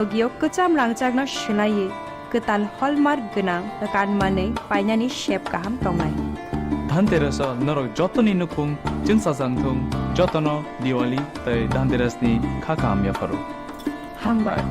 गियाव कचाम रांचागना शिलाये कताल हलमार्क गोनां गानमानै बायनानि शेप गाहाम दंनाय धनतेरस नरक जतनी नुखुं चिंसा सांथुं जतनो दिवाली तै धनतेरसनि खाकाम याफारो हामबाय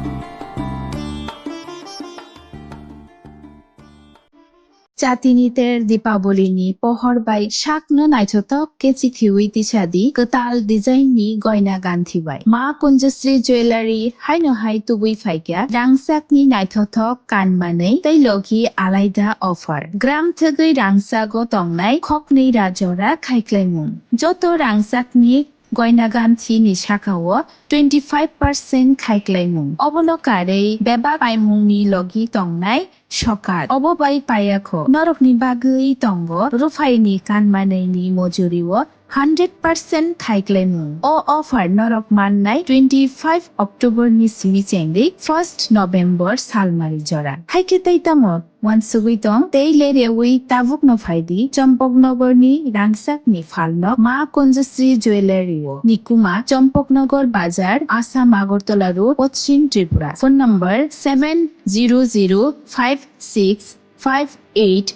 Chatiniter Dipaboli pohor by Shakno Naitotok Kechikiwi Tichadi Katal design ni Goina Ganthi by Ma Kunjasri Jewelry Haino Hai to Wi Faika Rangsak ni Naitotok Kanmane Tailoki Alaida offer Gram Tagui Rangsago Tongnai Kokni Rajora Kaiklemun Joto Rangsak ni Goina Ganthi ni Shakawo 25% Kaiklemun Obolokare Beba Paimung ni Logi Tongnai Shokat Obobai Payako Norokni Bagui Tongo Rufaini Kanmaneni Mojuriwo 100% Kaiklemu O offer Norok Mannai 25 October ni Simichengdi 1st November Salmari Jora Haiketai Tamok Wansugitong Taylere Wi Tabuk no Faidi Champok Nogor ni Rangsak ni Falno Ma Kunjasri Jewelry o Nikuma Champok Nogor Bazar Assam Agartala Road Pochin Tripura Phone number 7005658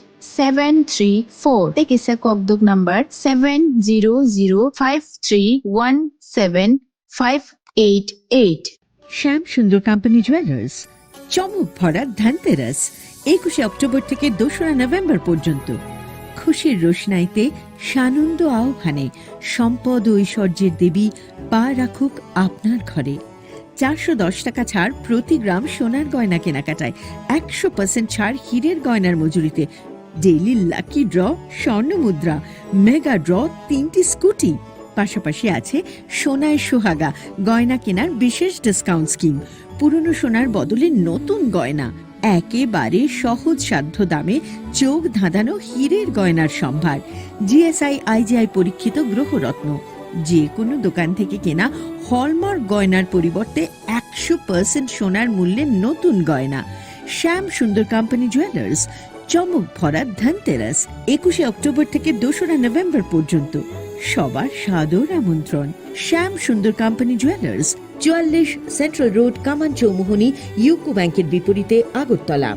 Tekisa Kokduk number 700531758 শ্যাম সুন্দর company jewellers চমক ভরা Dhanteras 21 October থেকে 2 November পর্যন্ত খুশির রোশনাইতে সানন্দ আহ্বানে সম্পদ ও ঐশ্বর্যের দেবী পা রাখুক আপনার ঘরে 410 টাকা ছাড় প্রতি গ্রাম সোনার গয়না কেনাকাটায় 100% ছাড় হীরের গয়নার মজুরিতে ডেইলি লাকি ড্র স্বর্ণ মুদ্রা মেগা ড্র 3টি স্কুটি পাশাপাশি আছে সোনায় সোহাগা গয়না কেনার বিশেষ ডিসকাউন্ট স্কিম পুরনো সোনার বদলে নতুন গয়না একেবারে সহজ সাধ্য দামে চোখ ধাঁধানো হীরের গয়নার সম্ভার জিএসআই আইজিআই পরীক্ষিত গ্রহরত্ন যে কোনো দোকান থেকে কেনা হলমার্ক গয়নার পরিবর্তে 100% সোনার মূল্যে নতুন গয়না শ্যাম সুন্দর কোম্পানি জুয়েলার্স চমক ভরা ধনতেরাস 21 অক্টোবর থেকে 2 নভেম্বর পর্যন্ত সবার সাদর আমন্ত্রণ শ্যাম সুন্দর কোম্পানি জুয়েলার্স 44 সেন্ট্রাল রোড কামান চৌমুহনী ইউকো ব্যাংকের বিপরীতে আগরতলা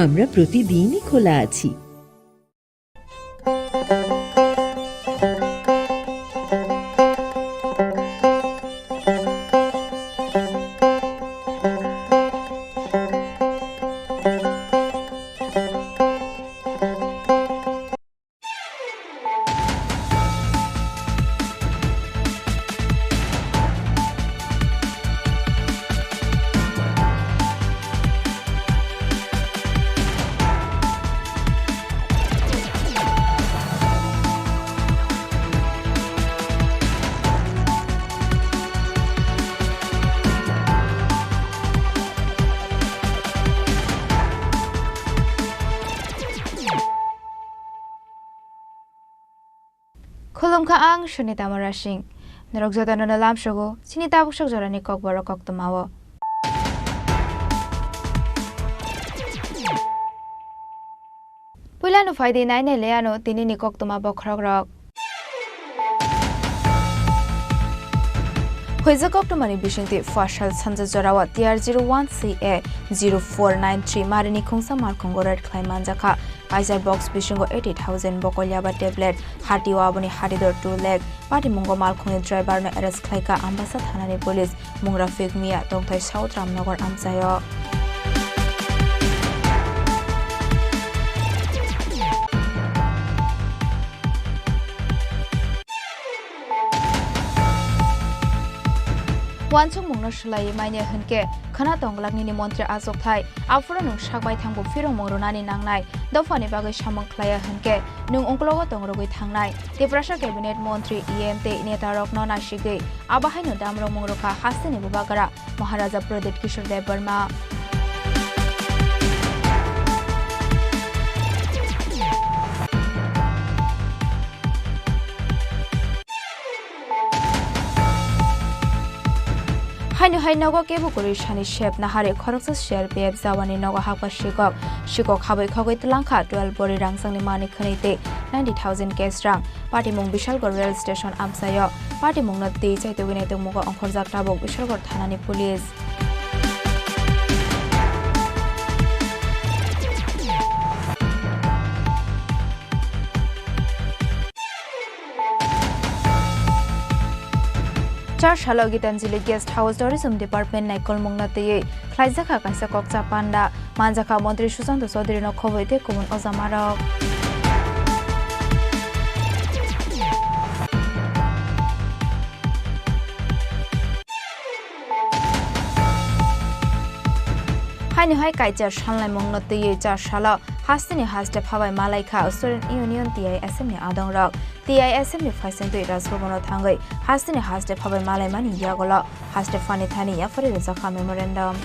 আমরা প্রতিদিনই খোলা আছি Khulumkha ang Shunita Marashing. Narokjota na nalam shogo, sinita bukshak jorani kokbaro koktumawo. Pulano faidi naine leano tinini koktuma bokrogrok. Hoiza koktumani bishingti fashal sanja jorawa TR01CA 0493 marini khungsa markongorat klaimanjaka Pfizer box bishingo 80,000 bokolyaba tablet hatiwa aboni hatidor 2 leg party mungo malkhoni driver no arrest khlaika ambasa thanani police mungra fake mia tongthai South Ramnagar amsayo Wansung mungno shlai maine hunke khana tonglakni ni mantri Ashok Thai afro nung shakbai thangbo firong mongrunani nangnai dofani bagai samang khlaya hunke nung ongklogo tongrogoi thangnai Tiprasha cabinet mantri EMT netarok nona shigei abahai no damro mongroka hasini bubagara Maharaja Pradip Kishore Dev Burma Hainu hai nogo kebu kuri shani shep na hare khoroksa share pep zawani nogo hakpa shikok habai khogoi tlangkha 12 bori rangsangni mani khanite 90,000 cash rang party mung Bishalgor rail station amsayo party mung na te chaitewine tumugo onkhorjak tabok Bishalgor thanani police Salo Gitanjili Guest House Tourism Department Naikol Mongnateye Klaizaka Kaisa Kokcha Panda Manjaka Montri Susanto Sodri no Khoboite Kumun Ozamarok Haini Hai Kaijar Shanlai Mongnateye Jar Shala Hastini Haste Pawai Malaika Student Union TISM ni Adong Rock TISM ni Faisal to Rasbono Tangai Hastini Haste Pawai Malai Mani Yagola Haste Fani Thani ya for the Zakha Memorandum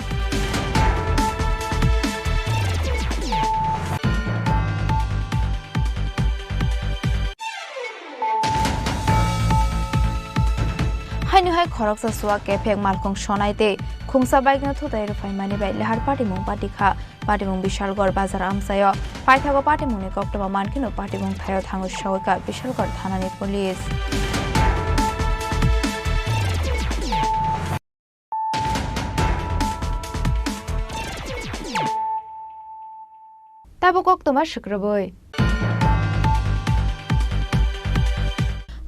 Haini Hai Khoroksa Suwa Kepek Malkong Shonaite Khungsa bike na thutai ro faimani bai lehar party mong Bishalgor Bazar Amsayo Paithago party mong ni October mankino party mong thayo thango shawika Bishalgor thanani police Tabokok tomar shukraboi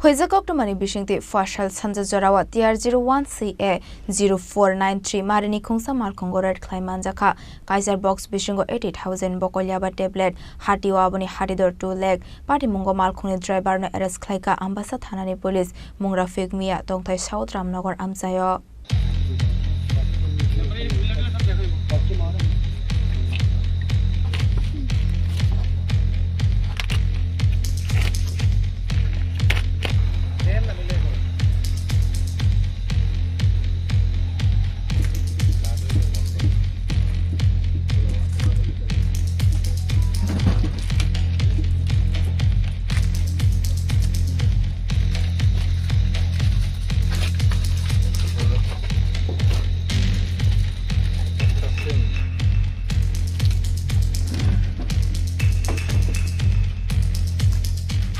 Hoizakok to Mani Bishingti Fashal Sanja Jorawa TR01CA 0493 Marini Kungsa Malkongorat Klaimanjaka Kaiser Box Bishingo 80,000 Bokolyaba tablet Hati Waboni Hatidor 2 leg Party Mungo Malkuni driver no arrest Klaika Ambasa Thanani Police Mungra Figmia Tongtai South Ramnagar Amsayo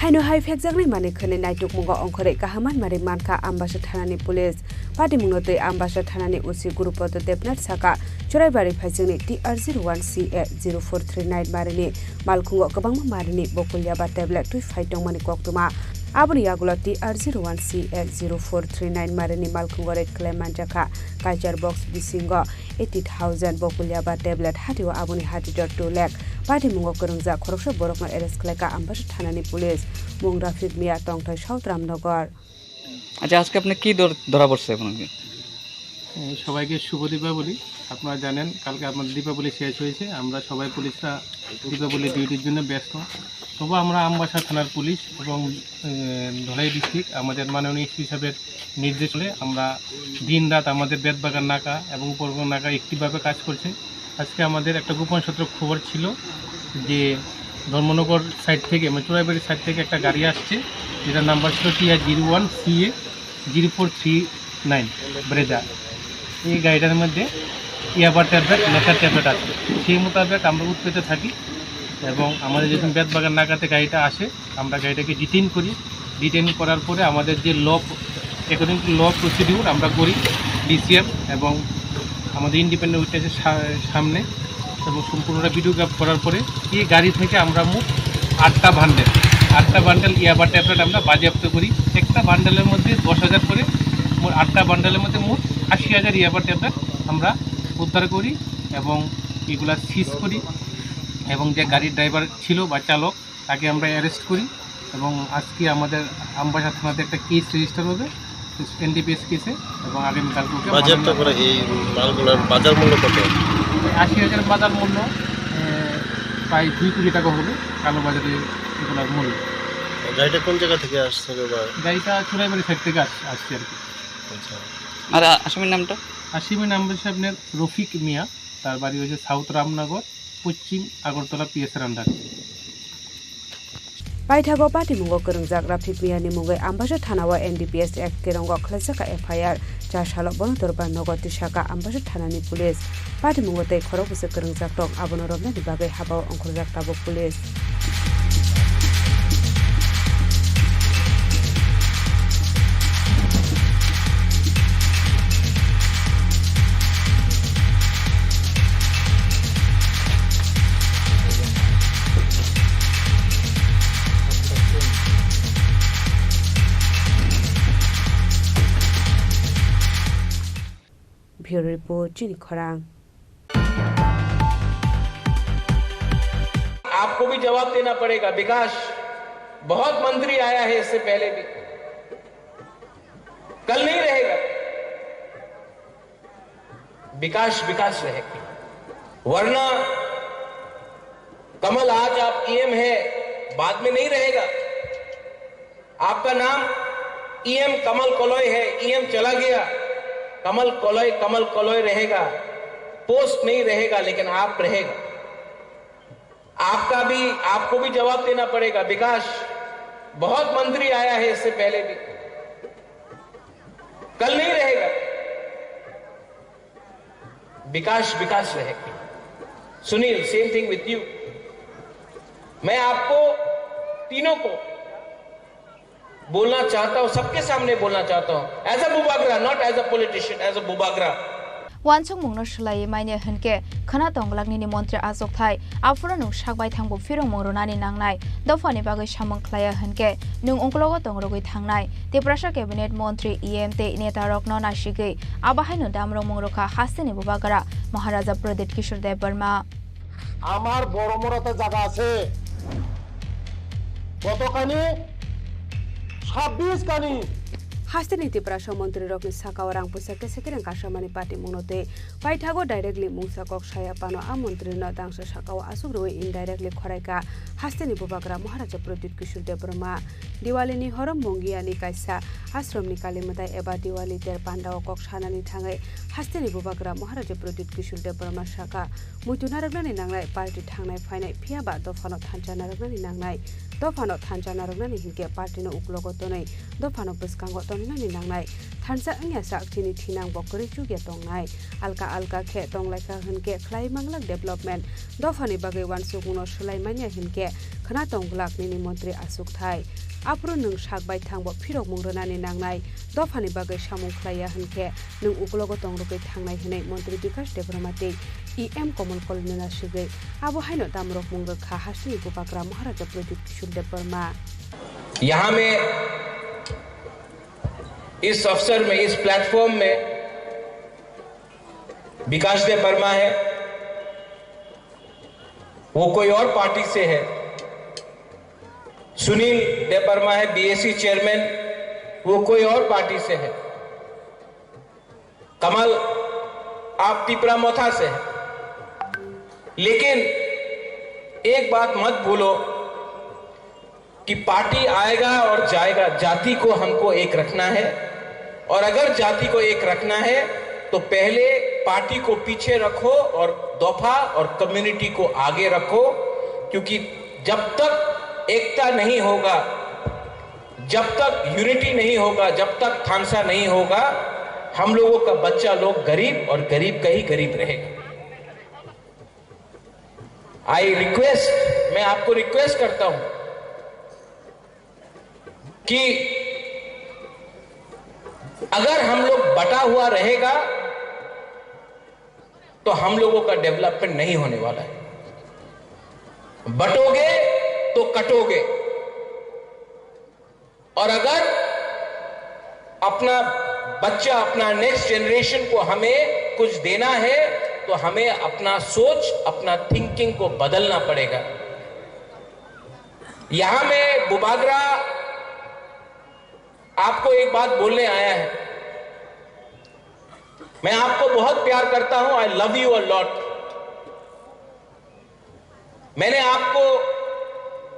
Haino hai phekjaknai mane khone naituk mungo ongkhore kahaman mare manka ambasa thanani police party mungote ambasa thanani usi gurupoto depnat saka choraibari phaijingni TR01CA 0439 mareni malkhungo kabangma mareni bokulyaba tablet tui phaitong mani koktuma aboni yagula TR01CA 0439 mareni malkhungo red claim manjaka Kaijar box bisingo 80,000 bokulyaba tablet hatiwa aboni hati.2 lakh Party Mungo Kurungza Koroksa Borokma Eres Kleka Ambasha Thanani Police Mungra Figmia Tongtai South Ramnagar আচ্ছা আজকে আপনি কি ধরা পড়ছে আপনাকে সবাইকে শুভ দীপাবলি আপনারা জানেন কালকে আমাদের দীপাবলি শেষ হয়েছে আমরা সবাই পুলিশরা দীপাবলি ডিউটির জন্য ব্যস্ত তবু আমরা আমবাসা থানার পুলিশ এবং ধলাই ডিস্ট্রিক্ট আমাদের মাননীয় এসপি সাহেবের নির্দেশে আমরা দিনরাত আমাদের বেতবাগান নাকা এবং উপরগণ নাকা একটিভাবে কাজ করছে আজকে আমাদের একটা গোপন সূত্র খবর ছিল যে ধর্মনগর সাইড থেকে মানে চোরাইবাড়ি সাইড থেকে একটা গাড়ি আসছে যেটার নাম্বার ছিল TR01CA 0439 ব্রেজা এই গাড়িটার মধ্যে ইয়াবার ট্যাবলেট নেশার ট্যাবলেট আছে সেই মোতাবেক আমরা উৎপেতে থাকি এবং আমাদের যখন বেতবাগান নাকাতে গাড়িটা আসে আমরা গাড়িটাকে ডিটেইন করার পরে আমাদের যে law according to law procedure আমরা করি DCM এবং আমাদের ইন্ডিপেন্ডেন্ট উইটনেসের সামনে এবং সম্পূর্ণটা ভিডিওগ্রাফ করার পরে এই গাড়ি থেকে আমরা মোট 8টা বান্ডেল ইয়াবা ট্যাবলেট আমরা বাজেয়াপ্ত করি একটা বান্ডেলের মধ্যে 10,000 করে মোট 8টা বান্ডেলের মধ্যে মোট 80,000 ইয়াবা ট্যাবলেট আমরা উদ্ধার করি এবং এগুলা সিজ করি এবং যে গাড়ির ড্রাইভার ছিল বা চালক তাকে আমরা অ্যারেস্ট করি এবং আজকে আমাদের আমবাসা থানাতে একটা কেস রেজিস্টার হবে NDPS কেসে এবং আগামীকালকে বাজেয়াপ্ত করে এই মালগুলোর বাজার মূল্য কত 80,000 বাজার মূল্য প্রায় 2 কোটি টাকা হবে কালো বাজারে এগুলোর মূল্য গাড়িটা কোন জায়গা থেকে আসছে গাড়িটা চোরাইবাড়ি সাইড থেকে আসছে আর কি আচ্ছা আর আসামির নামটা আসামির নাম হচ্ছে আপনার রফিক মিয়া তার বাড়ি হচ্ছে সাউথ রামনগর পশ্চিম Agartala PSR under Paithago Party Mungo Kurungjak Rafik Miani Mungai Ambasha Thanawa NDPS Act Kerongo Khlajaka FIR Chashalo Bonotorba Nogoti Shaka Ambasha Thanani Police Party Mungo Te Khorokuse Kurungjak Tong Abonorobna Dibabe Habao Ongkhorjak Tabo Police Eugene Khorang. आपको भी जवाब देना पड़ेगा। विकास बहुत मंत्री आया है इससे पहले भी, कल नहीं रहेगा। विकास विकास रहेगा, वरना कमल आज आप ईएम है, बाद में नहीं रहेगा। आपका नाम ईएम कमल कोलोय है, ईएम चला गया, कमल कोलोय रहेगा, पोस्ट नहीं रहेगा, लेकिन आप रहेगा। आपको भी जवाब देना पड़ेगा। विकास बहुत मंत्री आया है इससे पहले भी, कल नहीं रहेगा। विकास विकास रहेगा। Sunil, same thing with you. मैं आपको तीनों को बोलना चाहता हूं, सबके सामने बोलना चाहता हूं, एज अ बुबागरा, not as a politician, as a बुबागरा। वानसुंग मुंगनो सलाये माइने हनके खना तंगलागनि मंत्री आजक थाय आफुरा नु सागबाय थांबो फिरं मंगरोनानि नांनाय दफानि बागै सामं खलाया हनके नों अंकलगो तंगरगै थांनाय तेप्रासा कैबिनेट मंत्री ईएमते नेता रत्न नाशिगै आबाहायनो दामरो मंगरखा हास्तेनि बुबागरा महाराजा प्रदीप किशोर देव बर्मा আমার বড় বড়তে জায়গা আছে কতখানি 26 খানি Hasteni Tiprasha Montri Rock Sakawarang Pusaka Second Kashamani Party Monote, Paitago directly Musakok Shayapano, a Montrino Dangsha Shakawa Asuru indirectly Koreka, Hasteni Bubagra, Maharaja Pradip Kishore Dev Barma, Diwali Horam Mungi and Kaisa, Asrom Nikalimata Eba Diwali Der Panda Kok Shanani Tangai, Hasteni Bubagra, Maharaja Pradip Kishore Dev Barma Shaka, Mutunaragan Nangai Party Tangai Fine Piaba, Dofano Tanjanaran Nangai, Dofano Tanjanaran Hike Party no Uklogotone, Dofano Puskangoton. Nani nangnai thansa angya saktini thinang bokori chuge tongnai alka khe tonglaika hunke khlai manglak development dofani bagai wansukno sulaimania hinke khana tonglak ni mantri asuk thai apro nung sakbai thangbo phirok mungronani nangnai dofani bagai samung khlaiya hunke nung uklogo tongrukai thangnai hinai mantri bikas devromate em common kolnina shige abo haino damrok mungra kha hasni gopakra maharaja pradip kishore dev barma यहां में इस अवसर में, इस platform में विकास देव वर्मा है, वो कोई और पार्टी से है। सुनील देव वर्मा है, बीएससी चेयरमैन, वो कोई और पार्टी से है। कमल आप तिपरा मोथा से है। लेकिन एक बात मत भूलो कि पार्टी आएगा और जाएगा, जाति को हमको एक रखना है। और अगर जाति को एक रखना है तो पहले पार्टी को पीछे रखो और दफा और कम्युनिटी को आगे रखो, क्योंकि जब तक एकता नहीं होगा, जब तक यूनिटी नहीं होगा, जब तक थानसा नहीं होगा, हम लोगों का बच्चा लोग गरीब और गरीब का ही गरीब रहेगा। आई रिक्वेस्ट, मैं आपको रिक्वेस्ट करता हूं कि अगर हम लोग बटा हुआ रहेगा तो हम लोगों का डेवलपमेंट नहीं होने वाला है। बटोगे तो कटोगे। और अगर अपना बच्चा, अपना नेक्स्ट जनरेशन को हमें कुछ देना है तो हमें अपना सोच, अपना थिंकिंग को बदलना पड़ेगा। यहां में बुबागरा आपको एक बात बोलने आया है। मैं आपको बहुत प्यार करता हूं, I love you a lot. मैंने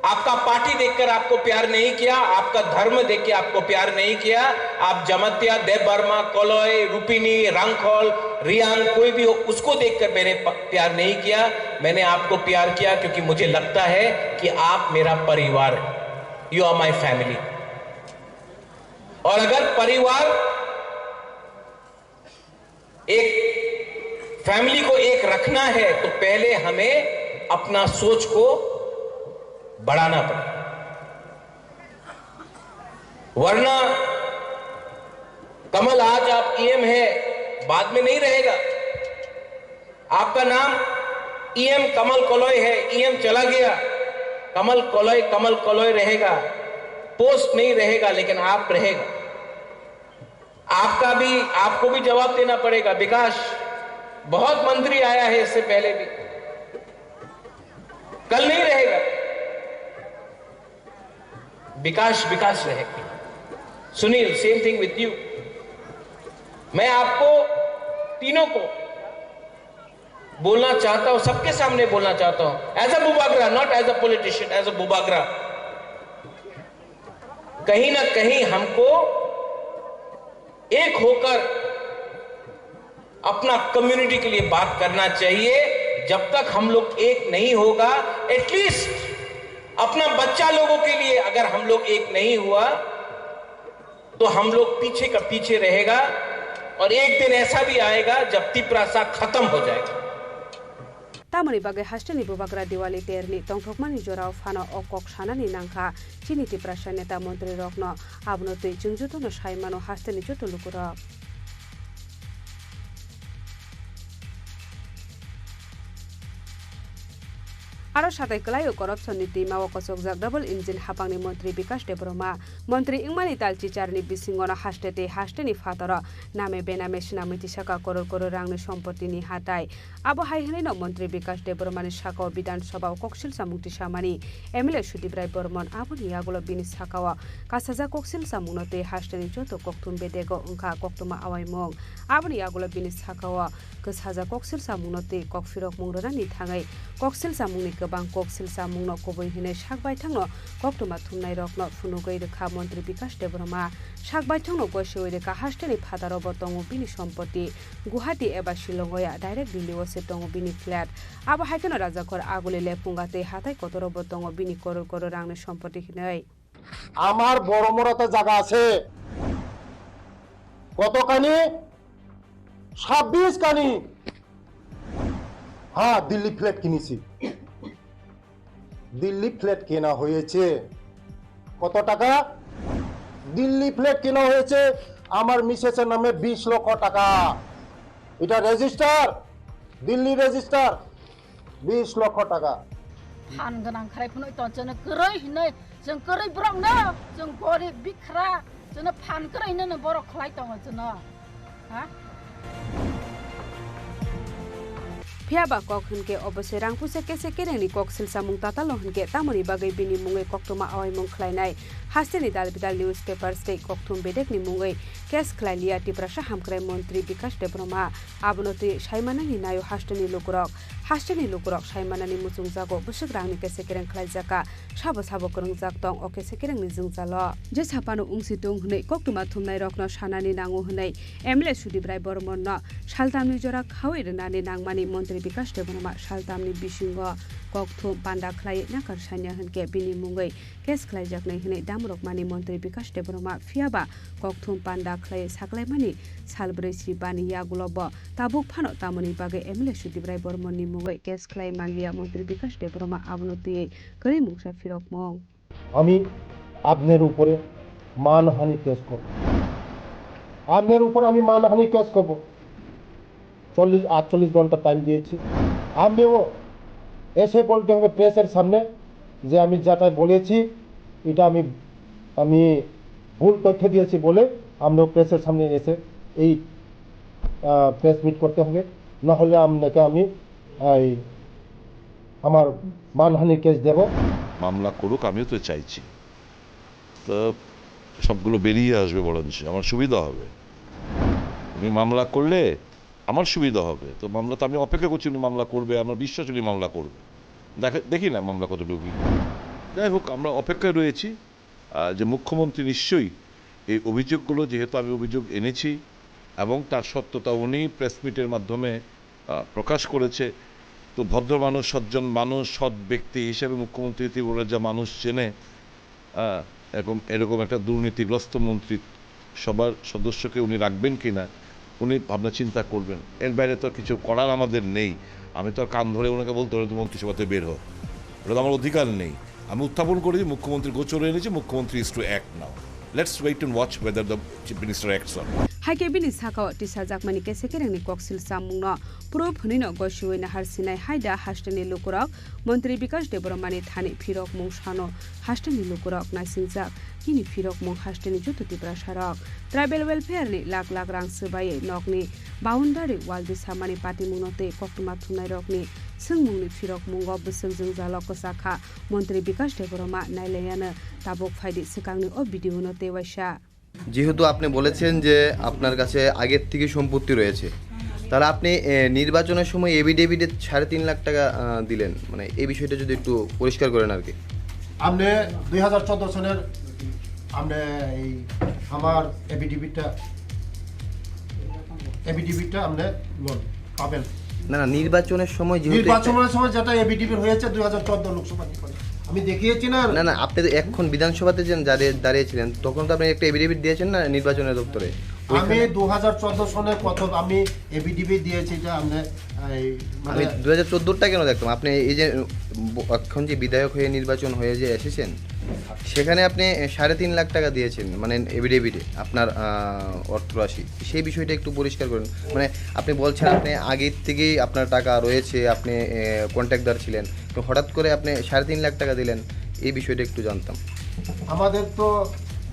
आपका पार्टी देखकर आपको प्यार नहीं किया, आपका धर्म देख के आपको प्यार नहीं किया। आप जमत्या, देव वर्मा, कोलोय, रूपिनी, रंगखोल, रियांग, कोई भी हो, उसको देखकर मैंने प्यार नहीं किया। मैंने आपको प्यार किया क्योंकि मुझे लगता है कि आप मेरा परिवार है। You are my family. और अगर परिवार एक फैमिली को एक रखना है तो पहले हमें अपना सोच को बढ़ाना पड़ेगा, वरना कमल आज आप ईएम है, बाद में नहीं रहेगा। आपका नाम ईएम कमल कोलोय है, ईएम चला गया, कमल कोलोय रहेगा, पोस्ट नहीं रहेगा, लेकिन आप रहेगा। आपको भी जवाब देना पड़ेगा। विकास बहुत मंत्री आया है इससे पहले भी, कल नहीं रहेगा। विकास विकास रहेगा। Sunil, same thing with you. मैं आपको तीनों को बोलना चाहता हूं, सबके सामने बोलना चाहता हूं, एज अ बुबागरा, not as a politician, as a बुबागरा। कहीं ना कहीं हमको एक होकर अपना कम्युनिटी के लिए बात करना चाहिए। जब तक हम लोग एक नहीं होगा, एटलीस्ट अपना बच्चा लोगों के लिए अगर हम लोग एक नहीं हुआ तो हम लोग पीछे का पीछे रहेगा, और एक दिन ऐसा भी आएगा जब तिप्रासा खत्म हो जाएगा। तामनि बागे हास्टेनि बुबाग्रा दिवाली तेरनि तंथकमानि जराव फाना अकक सानानि नांखा चिनि तिप्रासा नेता मन्त्री रत्न आबनोतै जोंजुतनो साइमानो हास्टेनि जतलुकुरक आरो साथै कलायो करप्शन नीति मावा कसोकजाक डबल इंजिन हापांनि मन्त्री विकास देब्रमा मन्त्री इंमानि तालचिचारनि बिसिंगनो हास्टेते हास्टेनि फातर नामे बेनामे सिनामिति साका करोड़ करोड़ रांनि सम्पत्तिनि हाथाय आबो हाइहैनो मन्त्री विकास देब्रमानि साकाव विधानसभा कक्सिल सामुक्ति सामानि एमएलए सुदीप बर्मन आबोनि यागुलो बिनि साकाव कासाजा कक्सिल सामुनते हास्टेनि जतो कक्तुम बेदेगो अंखा कक्तुमा आवाइमों आबोनि यागुलो बिनि साकाव कसाजा कक्सिल सामुनते ककफिरक मुंगरानि थाङै कक्सिल सामुनि गोबां कक्सिल सामुंनो गुबै हिनै सागबायथांनो कक्तुमा थुमनाय रकनो फुनुगै रेखा मन्त्री विकास देब्रमा सागबायथांनो गसेवै रेखा हास्टेनि फादारबो दङ बिनि सम्पत्ति गुवाहाटी एबा शिलंगया डाइरेक्ट दिल्लीवसे दङ बिनि फ्ल्याट आबो हाइकनो राजाखर आगुले लेपुंगाते हाथाय कतरबो दङ बिनि करोड़ करोड़ रांनि सम्पत्ति हिनै আমার বড় মোড়াতে জায়গা আছে কতখানি 26 খানি হ্যাঁ দিল্লি ফ্ল্যাট কিনেছি দিল্লি ফ্ল্যাট কেনা হয়েছে কত টাকা দিল্লি ফ্ল্যাট কেনা হয়েছে আমার মিসেসের নামে 20 লক্ষ টাকা এটা রেজিস্টার দিল্লি রেজিস্টার 20 লক্ষ টাকা फान गोनां खारायफोरनो तजनो गोरै हिनै जों गोरै ब्रंनो जों गरिब बिख्रा जोंनो फान गोरैनो बर' खलाय दङ जोंनो हा फियाबा कक हनके अबसे रांपुसे केसे केरेंनि कक्सिल सामुं ताताल हनके तामनि बागै बिनि मुङै कक्तुमा आवाइमुं खलायनाय हास्टेनि दालबिदाल न्यूज पेपर स्टे कक्तुम बेदेकनि मुङै केस खलायलिया तिप्रासा हामख्राय मन्त्री विकास देब्रमा आबनति साइमानानि नायो हास्टेनि लुकुरक साइमानानि मुचुं जागो बुसुक रांनि केसे केरें खलायजाका साबो साबो करं जाक दं अ केसे केरेंनि जोंजाल जे सापानो उंसि दं हनै कक्तुमा थुमनाय रकनो सानानि नांगो हनै एमएलए सुदीप बर्मन सालतामनि जरा खावै रनानि नांमानि मन्त्री विकास देब्रमा सालतामनि बिसिंग कक्तुम पान्डा खलाय नाकार सान्या हनके बिनि मुङै केस खलायजाकनै हनै दामरकमानि मन्त्री विकास देब्रमा फियाबा कक्तुम पान्डा खलाय साकलायमानि सालब्रै सिबानि यागुलब ताबुक फानो तामनि बागै एमएलए सुदीप बर्मननि मुङै केस खलाय मांगिया मन्त्री विकास देब्रमा आबनति करै मुंसा फिरकमं আমি আপনার উপরে মানহানি কেস করব আপনার উপর আমি মানহানি কেস করব 48 ঘন্টা টাইম দিয়েছি আমিও এসে বলতে হবে প্রেসের সামনে যে আমি যেটা বলেছি এটা আমি ভুল তথ্য দিয়েছি বলে আমরাও প্রেসের সামনে এসে এই প্রেস মিট করতে হবে না হলে আপনাকে আমি আমার মানহানির কেস দেব মামলা করুক আমিও তো চাইছি তো সবগুলো বেরিয়ে আসবে বরঞ্চ আমার সুবিধা হবে উনি মামলা করলে আমার সুবিধা হবে তো মামলা তো আমি অপেক্ষা করছি উনি মামলা করবে আমার বিশ্বাস উনি মামলা করবে দেখি না মামলা কতটুকু যাই হোক আমরা অপেক্ষায় রয়েছি যে মুখ্যমন্ত্রী নিশ্চয়ই এই অভিযোগগুলো যেহেতু আমি অভিযোগ এনেছি এবং তার সত্যতা উনি প্রেস মিটের মাধ্যমে প্রকাশ করেছে তো ভদ্র মানুষ সজ্জন মানুষ সৎ ব্যক্তি হিসেবে মুখ্যমন্ত্রী ত্রিপুরার যা মানুষ চেনে এরকম একটা দুর্নীতিগ্রস্ত মন্ত্রী সবার সদস্যকে উনি রাখবেন কি না উনি ভাবনা চিন্তা করবেন এর বাইরে তো কিছু করার আমাদের নেই আমি তো আর কান ধরে ওনাকে বলতে পারি মন্ত্রিসভাতে বের হোক ওটা তো আমার অধিকার নেই আমি উত্থাপন করেছি মুখ্যমন্ত্রী গোচরে এনেছি মুখ্যমন্ত্রী is to act now let's wait and watch whether the chief minister acts on haike bini sakao tisa jakmani kesekerengni koksil samungno pro phunino goshuwe na harsinai haida hastani lukurok Mantri Bikash Deboromani thani phirok mung sano hastani lukurok naisingjak kini phirok mung hastani jututi prasharok tribal welfare ni lak lak rang sebaye nokni boundary wal disamani pati mungnote koktuma thunai rokni sungmungni phirok mungo busungjung jalok sakha Mantri Bikash Deboroma naileyana tabok phaidi sikangni o video no tewaisa যেহেতু আপনি বলেছেন যে আপনার কাছে আগের থেকে সম্পত্তি রয়েছে তাহলে আপনি নির্বাচনের সময় এভিডেভিটে 3.5 লাখ টাকা দিলেন মানে এই বিষয়টা যদি একটু পরিষ্কার করেন আর কি আপনি 2014 সনের আপনি এই আমার এভিডেভিটটা আপনি লোন পাবেন না না নির্বাচনের সময় যেটা এভিডেভিট হয়েছে 2014 লোকসভা নির্বাচনে আমি দেখিয়েছি না না না আপনি তো এখন বিধানসভাতে যে দাঁড়িয়েছিলেন তখন তো আপনি একটা এভিডেভিট দিয়েছেন না নির্বাচনের দপ্তরে আমি 2014 সনে কত আমি এভিডেভিট দিয়েছি এটা আমরা আমি 2014টা কেন দেখতাম আপনি এই যে এখন যে বিধায়ক হয়ে নির্বাচন হয়ে যে এসেছেন সেখানে আপনি 3.5 লাখ টাকা দিয়েছেন মানে এভিডেভিটে আপনার অর্থরাশি সেই বিষয়টা একটু পরিষ্কার করুন মানে আপনি বলছেন আপনি আগে থেকেই আপনার টাকা রয়েছে আপনি কন্ট্রাক্টর ছিলেন তো হঠাৎ করে আপনি 3.5 লাখ টাকা দিলেন এই বিষয়টা একটু জানতাম আমাদের তো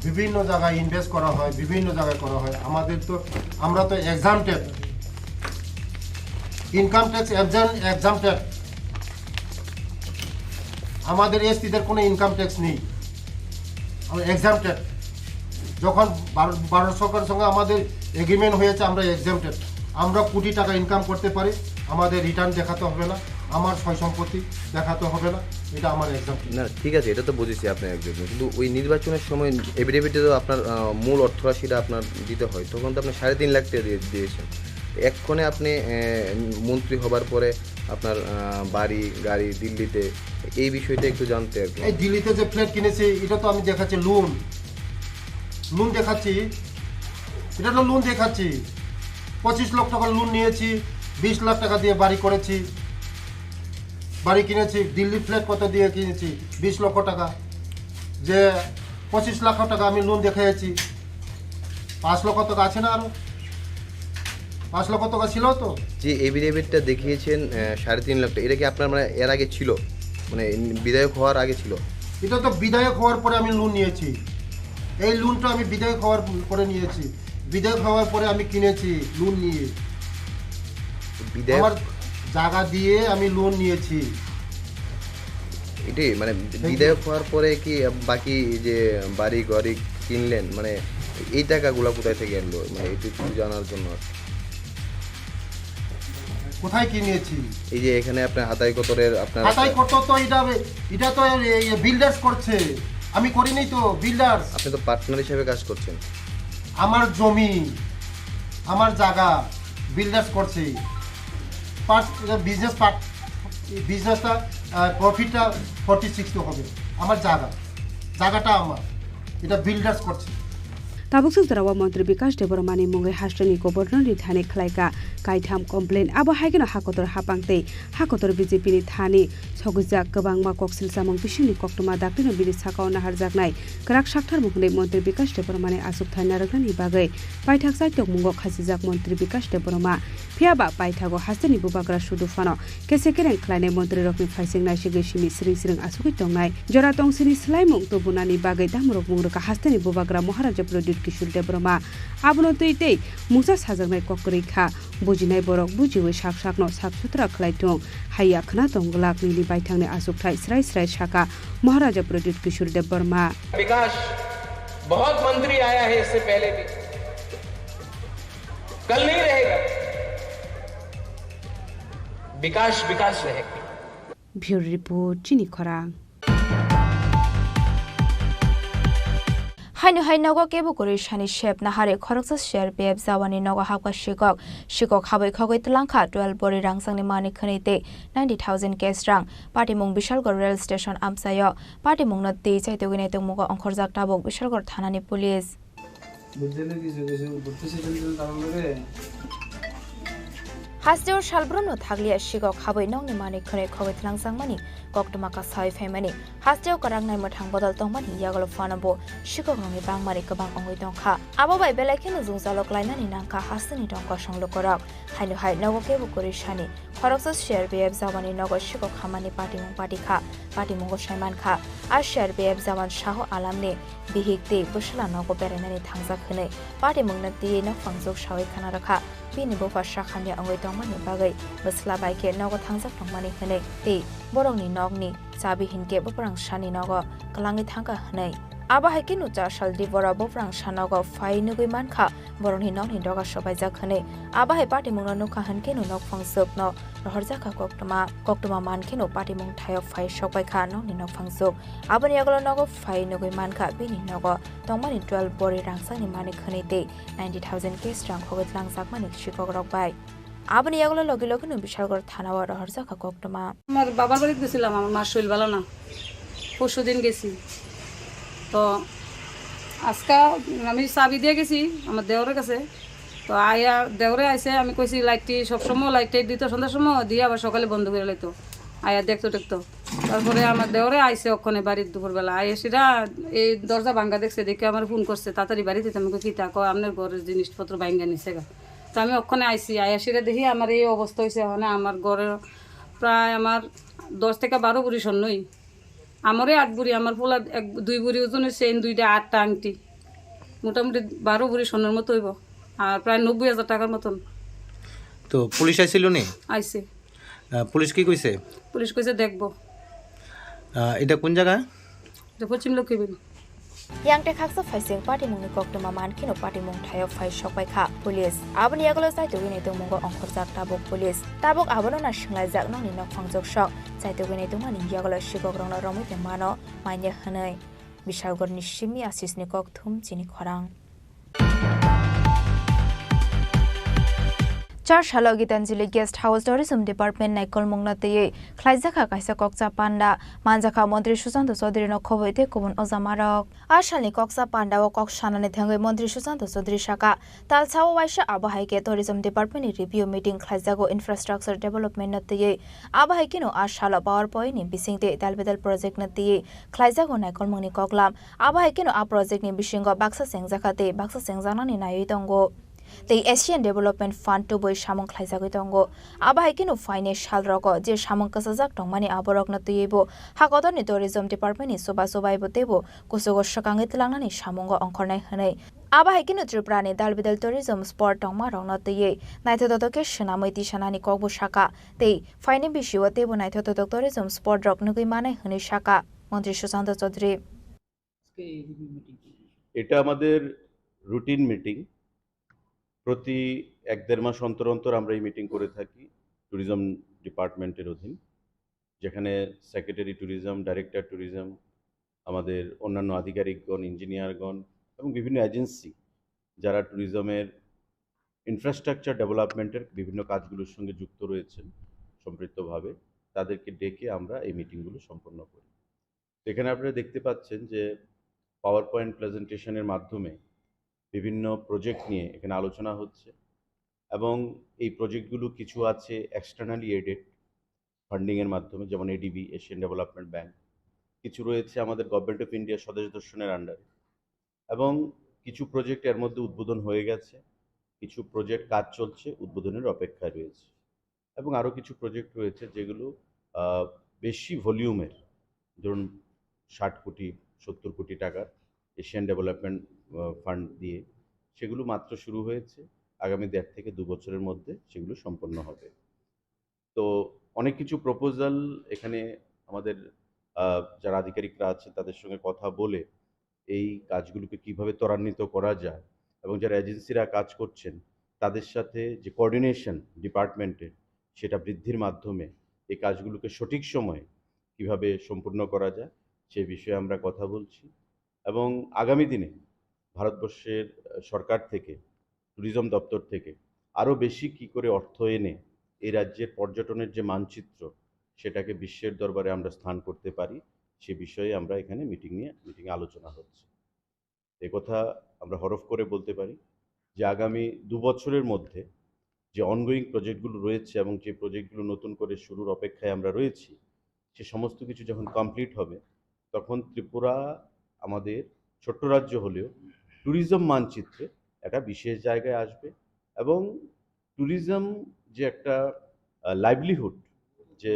বিভিন্ন জায়গায় ইনভেস্ট করা হয় বিভিন্ন জায়গায় করা হয় আমাদের তো আমরা তো এক্সামটেড ইনকাম ট্যাক্স এক্সামটেড আমাদের এসটিদের কোনো ইনকাম ট্যাক্স নেই আমরা এক্সামটেড যখন ভারত সরকারের সঙ্গে আমাদের এগ্রিমেন্ট হয়েছে আমরা এক্সামটেড আমরা কোটি টাকা ইনকাম করতে পারি আমাদের রিটার্ন দেখাতে হবে না আমার সয় সম্পত্তি দেখাতে হবে না এটা আমার এক্সাম না ঠিক আছে এটা তো বুঝেছি আপনি একজন কিন্তু ওই নির্বাচনের সময় এভিডেভিটে তো আপনার মূল অর্থরাশিটা আপনার দিতে হয় তখন তো আপনি 3.5 লাখ টাকা দিয়েছেন এক্ষণে আপনি মন্ত্রী হবার পরে আপনার বাড়ি গাড়ি দিল্লিতে এই বিষয়টা একটু জানতে আর কি এই দিল্লিতে যে ফ্ল্যাট কিনেছি এটা তো আমি দেখাচ্ছি লোন দেখাচ্ছি এটা তো লোন দেখাচ্ছি 25 লাখ টাকা লোন নিয়েছি 20 লাখ টাকা দিয়ে বাড়ি করেছি বাড়ি কিনেছি দিল্লি ফ্ল্যাট কত দিয়ে কিনেছি 20 লক্ষ টাকা যে 25 লাখ টাকা আমি লোন দেখাইছি 5 লক্ষ টাকা আছে না আরো 5 লক্ষ টাকা ছিল তো যে এভিডেভিটটা দেখিয়েছেন 3.5 লাখ টাকা এটা কি আপনার মানে এর আগে ছিল মানে বিধায়ক হওয়ার আগে ছিল এটা তো বিধায়ক হওয়ার পরে আমি লোন নিয়েছি এই লোনটা আমি বিধায়ক হওয়ার পরে নিয়েছি বিধায়ক হওয়ার পরে আমি কিনেছি লোন নিয়ে আমার জায়গা দিয়ে আমি লোন নিয়েছি এটাই মানে বিধায়ক হওয়ার পরে কি বাকি যে বাড়ি গাড়ি কিনলেন মানে এই টাকাগুলো কোথায় থেকে আনলো মানে একটু জানার জন্য কোথায় কিনেছি এই যে এখানে আপনার হাতাই কতরের আপনার হাতাই কত তো এটা তো বিল্ডার্স করছে আমি করিনি তো বিল্ডার্স আপনি তো পার্টনার হিসেবে কাজ করছেন আমার জমি আমার জায়গা বিল্ডার্স করছে বিজনেসটা প্রফিটটা 46 হবে আমার জায়গাটা আমার এটা বিল্ডার্স করছে Tabuk Tarawa Mantri Bikash Deboromani Mungai Hastani Gobernur ni Thani Khlaika Kaitham complain abo haigeno hakotor hapangte hakotor BJP ni Thani Sogujak Gobangma Koksil Samong Bishini Koktuma Daktino Bini Sakao Nahar Jaknai Krak Shakthar Mungai Mantri Bikash Deboromani Asuk Thana Ragrani Bagai Paithak Saitok Mungo Khasijak Mantri Bikash Deboroma Phiaba Paithago Hastani Bubagra Sudufano Kesekeren Khlaine Mantri Rokni Phaising Nai Shigeshimi Siring Asukit Tongnai Jora Tongsini Slaimung Tobunani Bagai Damrok Mungraka Hastani Bubagra Maharaja Product Kishul Deboroma Abono Tuitei Musa Sajangnai Kokreikha Bujinai Borok Bujiwe Shak Shakno Sap Sutra Khlaitong Haya Khna Tonglak Nini Baithangne Asukthai Srai Srai Shaka Maharaja Product Kishul Deboroma विकास बहुत मंत्री आया है इससे पहले भी कल नहीं रहेगा विकास विकास रहेगा Bureau Report Chini Khorang Hainu hainago kebo kori shani shep nahare khoroksa share beb zawani nogo hakwa shikok habai khogoi tlangkha 12 bori rangsang ni mani khanite 90000 cash rang party mung bishalgor rail station amsayo party mung na te chaitogine te mugo onkhorjak tabok bishalgor thanani police Hasdeo সালব্রনো থাকলিয়া শিগক হাबै নংনি মানি খনে খबै tlangsangmani koktomaka sai faimani hasdeo karangnai mothang bodol tongmani yagolo fanabo shikok nongi bangmari kabang ongoi tongkha abo bai belaikeno jungjalok lainani nangkha hasini tongko songlokorok haino hai nogo kebo kori shani khoroksa share bf zawani nogo shikok hamani party mongo shaiman kha আর share bf zawan shaho alamni bihikte bushala nogo berenani thangja khne party mongna tiye na fangjok shawai khana rakha bini bo fasha khamya ongoi tongmani bagai busla baike nogo thangjak tongmani khne te borongni nogni sabi hinke boprang shani nogo kalangi thangka hnai aba haike nu cha shaldi bora boprang shanogo fai nugui mankha borongni nogni doga sobai jakhne aba hai party mongna nukha hanke nu nok fangsok no rohorjaka koktoma manke no party mong thayo fai sobai kha nogni nok fangsok abani agolo nogo fai nugui mankha bini nogo tongmani 12 bori rangsani mani khne te 90000 case rang khogot langsak mani shikok rok bai abani agolo logi logi nu bishalgor থানা wa rohorjaka koktoma আমার বাবার বাড়িতে গেছিলাম আমার মার শরীর ভালো না পরশুদিন গেছি তো আজকে আমি চাবি দিয়ে গেছি আমার দেওরের কাছে তো আয়া দেওরে আইসে আমি কইছি লাইটটি সবসময় লাইটটি দিত সন্ধ্যার সময় দিয়ে আবার সকালে বন্ধ করে লাইতো আয়া দেখতো তারপরে আমার দেওরে আইসে ওখানে বাড়ির দুপুরবেলা আইসিরা এই দরজা ভাঙ্গা দেখছে দেখে আমার ফোন করছে তাড়াতাড়ি বাড়িতে আমি কী তাকো আপনার ঘরের জিনিসপত্র ভাঙ্গা নিছে গা তো আমি ওখানে আইসি আয়াসিরা দেখি আমার এই অবস্থা হয়েছে মানে আমার ঘরের প্রায় আমার 10 থেকে 12 বুড়ি স্বর্ণই আমারই 8 বুড়ি আমার পোলা 2 বুড়ি ওজনের চেইন 2টা 8টা আংটি মোটামুটি 12 বুড়ি স্বর্ণের মতো হইব আর প্রায় 90,000 টাকার মতন তো পুলিশ আইছিল নি আইছে পুলিশ কি কইছে পুলিশ কইছে দেখবো এটা কোন জায়গা এটা পশ্চিম Lakshmibil Yangte khaksa faising party mongni koktoma mankino party mong thayo fai shokbai kha police abani agolo saito gine to mongo ongkhorjak tabok police tabok abono na shinglai jak nongni nok phangjok shok saito gine to mani yagolo shikok rongna romite mano maine hanai bishalgor ni shimi asisni kok thum chini khorang চার সাল Gitanjali guest house tourism department নাইকল মংনাতে খ্লাইজাখা কাইসা কক্সা পান্ডা মানজাখা মন্ত্রী সুশান্ত চৌধুরী নখবইতে কবন অজামারক আসালনি কক্সা পান্ডা ও কক্সানানে থাঙ্গই মন্ত্রী সুশান্ত চৌধুরী শাখা তালছাও ওয়াইসা আবাহাইকে টুরিজম ডিপার্টমেন্টনি রিভিউ মিটিং খ্লাইজাগো ইনফ্রাস্ট্রাকচার ডেভেলপমেন্ট নতে আবাহাইকেনো আসাল পাওয়ার পয়েন্টনি বিসিংতে দালবেদাল প্রজেক্ট নতে খ্লাইজাগো নাইকল মংনি কগলাম আবাহাইকেনো আ প্রজেক্টনি বিসিংগ বাক্সা সেংজাখাতে Baksa সেংজানানি নাইই দঙ্গো The Asian Development Fund to boy Shamong Klaisagoi Tongo. Abahikino fine Shalrogo, Jir Shamong Kasazak Tongmani Aborok Natuyebo, Hagodoni Tourism Department is Sobasobaibo Tebo, Kusogo Shakangitlanani Shamongo on Corne Hane. Abahikino Triprani Dalbidal Tourism Sport Tongmarong not the ye. Naitotoke Shanamiti Shanani Kobo Shaka. They fine Bishu Tebo Naitoto Tourism Sport Rock Nugimane Huni Shaka, Montri Shusanta Chodri. এটা আমাদের routine meeting প্রতি 1-1.5 মাস অন্তর অন্তর আমরা এই meeting করে থাকি tourism ডিপার্টমেন্টের অধীন যেখানে সেক্রেটারি ট্যুরিজম ডাইরেক্টর ট্যুরিজম আমাদের অন্যান্য আধিকারিকগণ ইঞ্জিনিয়ারগণ এবং বিভিন্ন এজেন্সি যারা ট্যুরিজমের ইনফ্রাস্ট্রাকচার ডেভেলপমেন্টের বিভিন্ন কাজগুলোর সঙ্গে যুক্ত রয়েছেন সম্পৃক্তভাবে তাদেরকে ডেকে আমরা এই মিটিংগুলো সম্পন্ন করি এখানে আপনারা দেখতে পাচ্ছেন যে পাওয়ার পয়েন্ট প্রেজেন্টেশনের মাধ্যমে বিভিন্ন প্রজেক্ট নিয়ে এখানে আলোচনা হচ্ছে এবং এই প্রজেক্টগুলো কিছু আছে এক্সটার্নালি এডেড ফান্ডিংয়ের মাধ্যমে যেমন এডিবি এশিয়ান ডেভেলপমেন্ট ব্যাংক কিছু রয়েছে আমাদের গভর্নমেন্ট অফ ইন্ডিয়া স্বদেশ দর্শনের আন্ডারে এবং কিছু প্রজেক্ট এর মধ্যে উদ্বোধন হয়ে গেছে কিছু প্রজেক্ট কাজ চলছে উদ্বোধনের অপেক্ষায় রয়েছে এবং আরও কিছু প্রজেক্ট রয়েছে যেগুলো বেশি ভলিউমের ধরুন 60 কোটি 70 কোটি টাকার এশিয়ান ডেভেলপমেন্ট ফান্ড দিয়ে সেগুলো মাত্র শুরু হয়েছে আগামী 1.5 থেকে 2 বছরের মধ্যে সেগুলো সম্পন্ন হবে তো অনেক কিছু প্রপোজাল এখানে আমাদের যারা আধিকারিকরা আছে তাদের সঙ্গে কথা বলে এই কাজগুলোকে কিভাবে ত্বরান্বিত করা যায় এবং যারা এজেন্সিরা কাজ করছেন তাদের সাথে যে কোঅর্ডিনেশন ডিপার্টমেন্টের সেটা বৃদ্ধির মাধ্যমে এই কাজগুলোকে সঠিক সময়ে কিভাবে সম্পূর্ণ করা যায় সেই বিষয়ে আমরা কথা বলছি এবং আগামী দিনে ভারতবর্ষের সরকার থেকে ট্যুরিজম দপ্তর থেকে আরও বেশি কি করে অর্থ এনে এই রাজ্যের পর্যটনের যে মানচিত্র সেটাকে বিশ্বের দরবারে আমরা স্থান করতে পারি সে বিষয়ে আমরা এখানে মিটিংয়ে আলোচনা হচ্ছে কথা আমরা হরফ করে বলতে পারি যে আগামী 2 বছরের মধ্যে যে অনগোয়িং প্রজেক্টগুলো রয়েছে এবং যে প্রজেক্টগুলো নতুন করে শুরুর অপেক্ষায় আমরা রয়েছি, সে সমস্ত কিছু যখন কমপ্লিট হবে তখন ত্রিপুরা আমাদের ছোট্ট রাজ্য হলেও ট্যুরিজম মানচিত্রে একটা বিশেষ জায়গায় আসবে এবং ট্যুরিজম যে একটা লাইভলিহুড, যে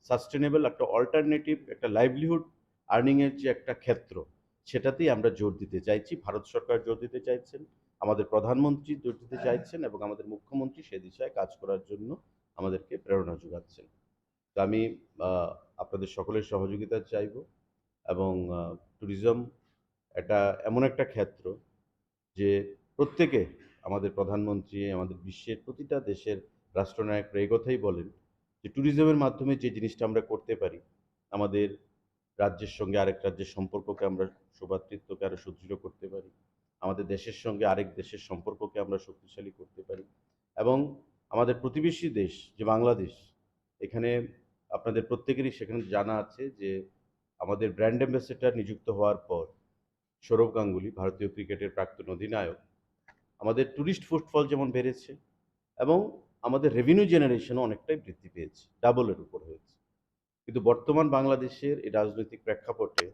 সাস্টেনেবল একটা অল্টারনেটিভ একটা লাইভলিহুড আর্নিংয়ের যে একটা ক্ষেত্র, সেটাতেই আমরা জোর দিতে চাইছি। ভারত সরকার জোর দিতে চাইছেন, আমাদের প্রধানমন্ত্রী জোর দিতে চাইছেন এবং আমাদের মুখ্যমন্ত্রী সে দিশায় কাজ করার জন্য আমাদেরকে প্রেরণা যোগাচ্ছেন। তো আমি আপনাদের সকলের সহযোগিতা চাইব এবং ট্যুরিজম এটা এমন একটা ক্ষেত্র যে প্রত্যেকে, আমাদের প্রধানমন্ত্রী, আমাদের বিশ্বের প্রতিটা দেশের রাষ্ট্রনায়করা এই কথাই বলেন যে ট্যুরিজমের মাধ্যমে যে জিনিসটা আমরা করতে পারি, আমাদের রাজ্যের সঙ্গে আরেক রাজ্যের সম্পর্ককে আমরা সৌভ্রাতৃত্বকে আরও সুদৃঢ় করতে পারি, আমাদের দেশের সঙ্গে আরেক দেশের সম্পর্ককে আমরা শক্তিশালী করতে পারি এবং আমাদের প্রতিবেশী দেশ যে বাংলাদেশ, এখানে আপনাদের প্রত্যেকেরই সেখানে জানা আছে যে আমাদের ব্র্যান্ড অ্যাম্বাসেডর নিযুক্ত হওয়ার পর সৌরভ গাঙ্গুলি, ভারতীয় ক্রিকেটের প্রাক্তন অধিনায়ক, আমাদের ট্যুরিস্ট ফুটফল যেমন বেড়েছে এবং আমাদের রেভিনিউ জেনারেশনও অনেকটাই বৃদ্ধি পেয়েছে, ডাবলের উপর হয়েছে। কিন্তু বর্তমান বাংলাদেশের এই রাজনৈতিক প্রেক্ষাপটে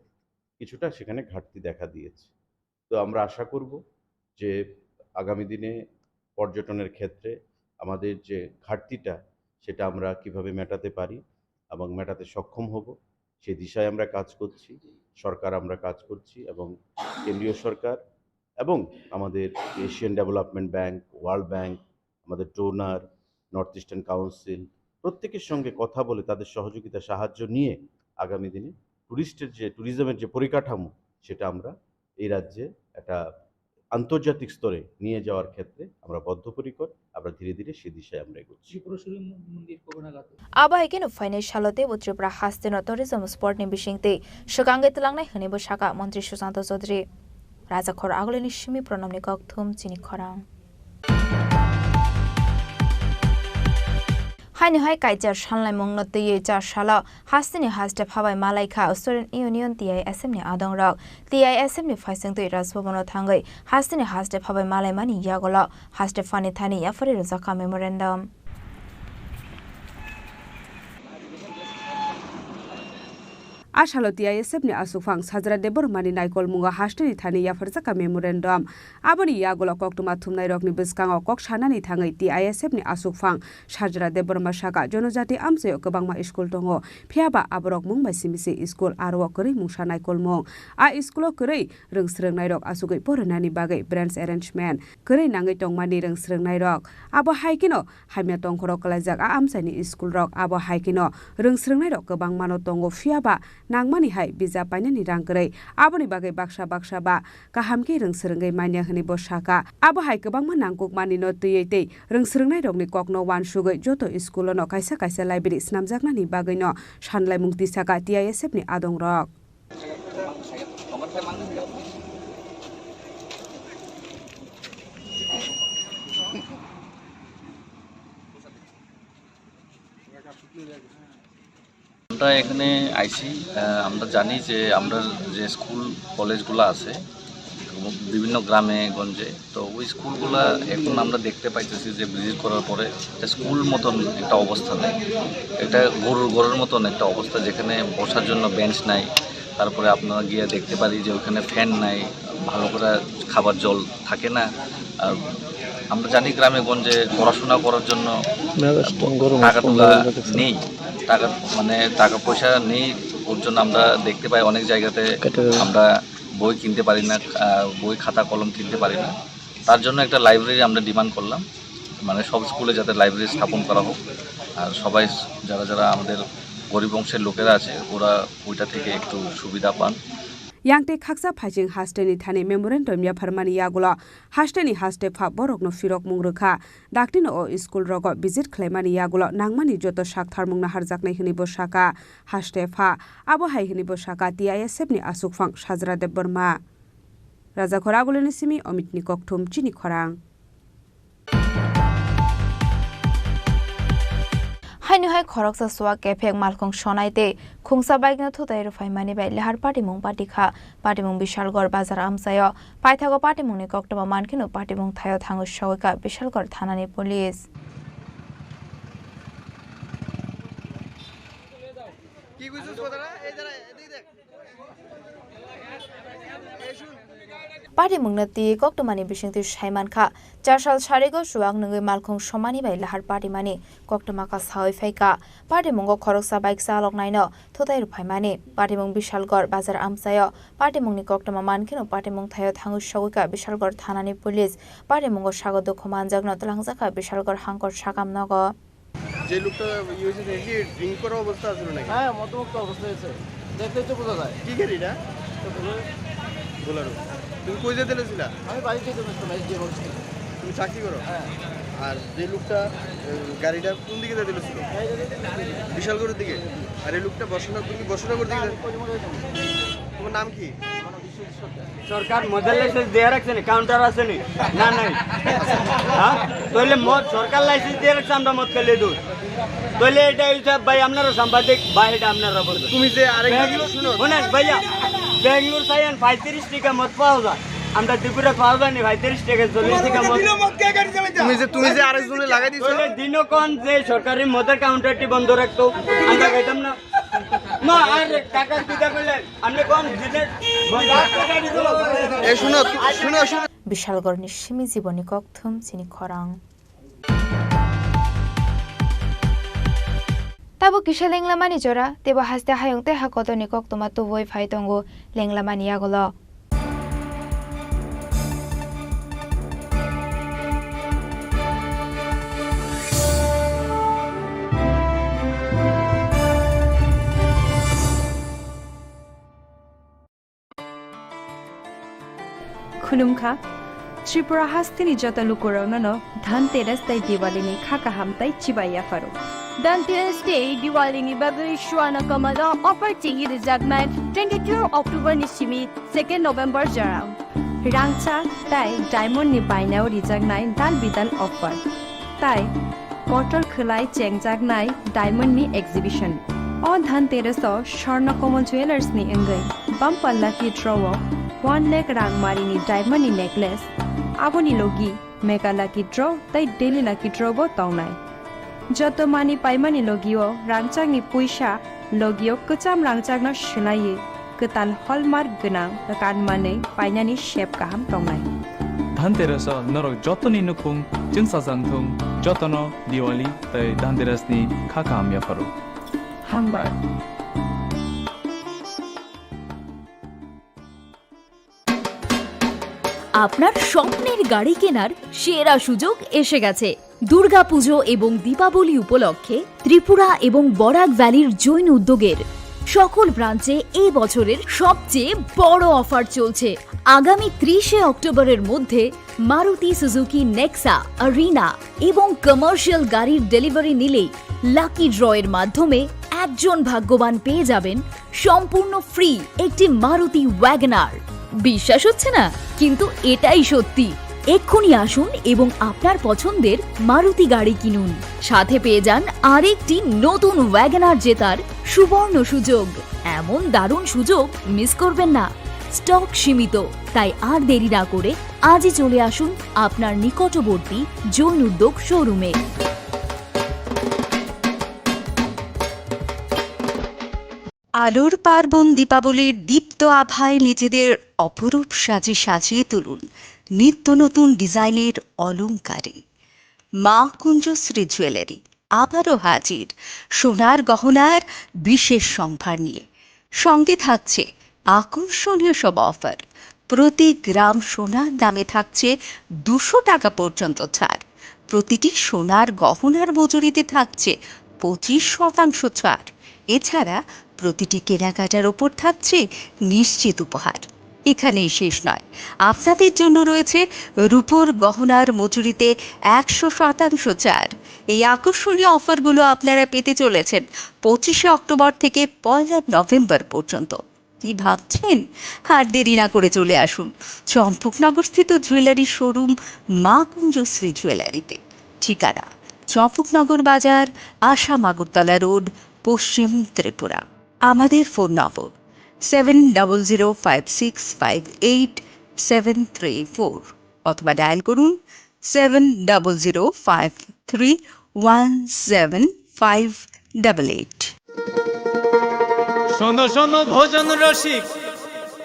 কিছুটা সেখানে ঘাটতি দেখা দিয়েছে। তো আমরা আশা করব যে আগামী দিনে পর্যটনের ক্ষেত্রে আমাদের যে ঘাটতিটা, সেটা আমরা কিভাবে মেটাতে পারি এবং মেটাতে সক্ষম হব, সেই দিশায় আমরা কাজ করছি, সরকার আমরা কাজ করছি এবং কেন্দ্রীয় সরকার এবং আমাদের Asian development bank, world bank, আমাদের ডোনার, নর্থ ইস্টার্ন কাউন্সিল, প্রত্যেকের সঙ্গে কথা বলে তাদের সহযোগিতা সাহায্য নিয়ে আগামী দিনে ট্যুরিজমের যে পরিকাঠামো, সেটা আমরা এই রাজ্যে একটা আন্তর্জাতিক স্তরে নিয়ে যাওয়ার ক্ষেত্রে আমরা বদ্ধপরিকর। আমরা ধীরে ধীরে সে দিশায় আমরা এগোচ্ছি। Abahikin financialote Utripura Hastino Tourism Sport ni Bishingte Shagangai Tlangnai Hanibo Shaka Mantri Susanto Chaudhary Raja Khor Agoleni Shimi Pranamni Kokthum Chini Khorang Haini Hai Kaijar Shanlai Mongno Tiye Jar Shala Hastini Haste Phabai Malaika Student Union TISM ni Adong Rok TISM ni Faising Tui Rasbono Thangai Hastini Haste Phabai Malai Mani Yagola Haste Fani Thani Yafari Zaka Memorandum Ashalo TISM ni asufang sajra debor mani naikol munga hasteni thani yafarjaka memorandum aboni yagola koktuma thumnai rokni biskango kok sanani thangai TISM ni asufang sajra debor masaka jonojati amse kobangma school tongo phiaba aborok mungbai simisi school arwa kori mungsa naikol mung a school kori rengsrengnai rok asugai poranani bagai branch arrangement kori nangai tongmani rengsrengnai rok abo haikino hamya tongkhoro kalajak a amsani school rok abo haikino rengsrengnai rok kobangma no tongo phiaba Nangmani hai bija painani rangkrai aboni bagai baksa ba kahamki rengsrengai mania hani bosaka abo hai kobangma nangkuk mani no tuietei rengsrengnai rokni kokno wan sugai joto school no kaisa library snamjaknani bagai no sanlai mungti saka TISF ni adong rok আমরা এখানে আইছি আমরা জানি যে আমরা যে school কলেজগুলো আছে বিভিন্ন গ্রামে গঞ্জে, তো ওই স্কুলগুলো এখন আমরা দেখতে পাইতেছি যে ভিজিট করার পরে একটা স্কুল মতন একটা অবস্থা নেই, এটা গরুর মতন একটা অবস্থা, যেখানে বসার জন্য বেঞ্চ নাই। তারপরে আপনারা গিয়ে দেখতে পারি যে ওখানে ফ্যান নাই, ভালো করে খাবার জল থাকে না। আর আমরা জানি গ্রামে গঞ্জে পড়াশোনা করার জন্য টাকা নেই, টাকা পয়সা নেই, ওর জন্য আমরা দেখতে পাই অনেক জায়গাতে আমরা বই কিনতে পারি না, বই খাতা কলম কিনতে পারি না। তার জন্য একটা লাইব্রেরি আমরা ডিমান্ড করলাম, মানে সব স্কুলে যাতে লাইব্রেরি স্থাপন করা হোক, আর সবাই যারা আমাদের গরিব অংশের লোকেরা আছে ওরা ওইটা থেকে একটু সুবিধা পান। Yangte khaksa phajing hasteni thani memorandum ya pharmani yagola hasteni haste pha borok no firok mungrukha daktino o school rogo visit khlaimani yagola nangmani joto shak tharmungna harjaknai hini bosaka haste pha abo hai hini bosaka TISF ni asukphang sajra deb burma Raja Khor Agoleni simi Omitni Kokthum Chini Khorang Hainu hai khoroksa swa kefek malkong shonaite khungsa bike na thutai ro faimani bai lehar party mung Bishalgor bazar amsayo paithago party mung ni koktoma mankino party mung thayo thango shoika Bishalgor thanani police কি কইছিস কথাটা এই যারা এদিকে দেখ party मुंगनती कोक्टमानी बिशिंगति साइमानखा 4 साल सारेगो सुवाग नंगै मालखं समानि bye लाहार party मानि कोक्टमाका सावै फाइका पार्टी मुंगो खरकसा बाइक चालक नायनो थोथाय रुफायमानि पार्टी मुंग बिशालगड़ बाजार आमसायो पार्टी मुंगनि कोक्टमा मानखेनो पार्टी मुंग थायो थांगु सगैका बिशालगड़ थानानि पुलिस पार्टी मुंगो सागद खमानजागनो तलांजाका बिशालगड़ हांकर सागाम नगो যে লোকটা ইউএসএ থেকে ড্রিঙ্ক করা অবস্থা আছে নাকি হ্যাঁ মতমুক্ত অবস্থায় আছে দেখতেই তো বোঝা যায় কি গাড়িটা বোলারো তুমি কই যেতে লেছিলা আমি বাড়িতে তো ম্যাচ দিয়ে বলছি তুমি চাকরি করো হ্যাঁ আর যে লোকটা গাড়িটা কোন দিকে যেতে লেছিল বিশালগড়ের দিকে আর এই লোকটা বসনাগর দিকে তোমার নাম কি সরকার মডেল লাইসেন্স দিয়ে রাখছে না কাউন্টার আছে না নাই হ্যাঁ তাহলে মদ সরকার লাইসেন্স দিয়ে রাখছে আমরা মদ খেলে দূর তাহলে এটা হিসাব ভাই আপনারা সাংবাদিক ভাই এটা আপনারা বলবেন তুমি যে আরেকটা শুনো শুনেন ভাইয়া বেঙ্গলোর সাইন 35 টাকা মদ পাওয়া যায় আমরা ত্রিপুরা পাওয়া যায়নি 35 টাকা 40 টাকা মদ তুমি যে আরেকজনে লাগাই দিছো তাহলে দিনক্ষণ যে সরকারি মদের কাউন্টারটি বন্ধ রাখতো আমরা গাইতাম না না আর টাকা দিতে বলে আপনি কোন দিনের এই শুনো বিশালগড়নি সিমি জীবনী ককথুম চিনি খরাং তাবো কিসে লেংলামানি জরা তেবা হাসতে হায়ংতে হাকতনি কক্তমা তুবই ফাইতঙ্গো লেংলামানি আগলো खुलुमखा त्रिपुरा हास्तिनि जत लुकुरावनो धनतेरस तै दिवालीनि खाका हामताय चिबाया फारो धनतेरस डे दिवालीनि बागै शुआना कमला अफर चिंगी रिजागमेंट 22 अक्टोबर निसिमी 2 नवेम्बर जराव रांचा ताय डायमंड नि बायनाव रिजागनाय दाल बिदाल अफर ताय बटल खलाय चेंगजागनाय डायमंड नि एक्जिबिशन अ धनतेरस स्वर्ण कमल ज्वेलर्स नि अंगै बमपल्ला की ड्रॉ 1 लाख रांगमारिनि डायमंड नेकलेस आबोनि लोगी मेगा लाकी ड्र तै डेली लाकी ड्र बो तौनाय जत मानि पाइमानि लोगियो रांचांनि पुइसा लोगियो कचाम रांचांनो शिलायै कताल हलमार्क गोनां कानमानै पाइनानि शेप गाहाम तौनाय धनतेरस नरक जतनि नुखुं जोंसा जांथुं जतनो दिवाली तै धनतेरसनि खाका आमिया फारो हामबार আপনার স্বপ্নের গাড়ি কেনার সেরা সুযোগ এসে গেছে দুর্গাপুজো এবং দীপাবলি উপলক্ষে ত্রিপুরা এবং বরাক ভ্যালির জৈন উদ্যোগের সকল ব্রাঞ্চে এই বছরের সবচেয়ে বড় অফার চলছে আগামী 30 অক্টোবরের মধ্যে মারুতি সুজুকি নেক্সা আরিনা এবং কমার্শিয়াল গাড়ির ডেলিভারি নিলেই লাকি ড্রয়ের মাধ্যমে একজন ভাগ্যবান পেয়ে যাবেন সম্পূর্ণ ফ্রি একটি মারুতি ওয়াগনার বিশ্বাস হচ্ছে না কিন্তু এটাই সত্যি এক্ষুনি আসুন এবং আপনার পছন্দের মারুতি গাড়ি কিনুন সাথে পেয়ে যান আরেকটি নতুন ওয়াগনার জেতার সুবর্ণ সুযোগ এমন দারুণ সুযোগ মিস করবেন না স্টক সীমিত তাই আর দেরি না করে আজই চলে আসুন আপনার নিকটবর্তী জৈন উদ্যোগ শোরুমে আলোর পার্বণ দীপাবলির দীপ্ত আভায় নিজেদের অপরূপ সাজে সাজিয়ে তুলুন নিত্য নতুন ডিজাইনের অলংকারে মা কুঞ্জশ্রী জুয়েলারি আবারও হাজির সোনার গহনার বিশেষ সম্ভার নিয়ে সঙ্গে থাকছে আকর্ষণীয় সব অফার প্রতি গ্রাম সোনার দামে থাকছে 200 টাকা পর্যন্ত ছাড় প্রতিটি সোনার গহনার মজুরিতে থাকছে 25% ছাড় এছাড়া প্রতিটি কেনাকাটার ওপর থাকছে নিশ্চিত উপহার এখানেই শেষ নয় আপনাদের জন্য রয়েছে রূপোর গহনার মজুরিতে 100% ছাড় এই আকর্ষণীয় অফারগুলো আপনারা পেতে চলেছেন 25 অক্টোবর থেকে 1 নভেম্বর পর্যন্ত কি ভাবছেন আর দেরি না করে চলে আসুন চম্পকনগরস্থিত জুয়েলারি শোরুম মা কুঞ্জশ্রী জুয়েলারিতে ঠিকানা চম্পকনগর বাজার আসাম আগরতলা রোড পশ্চিম ত্রিপুরা আমাদের ফোন নম্বর 7056587734 অথবা ডায়াল করুন 7005317588 শোনো শোনো ভোজন রসিক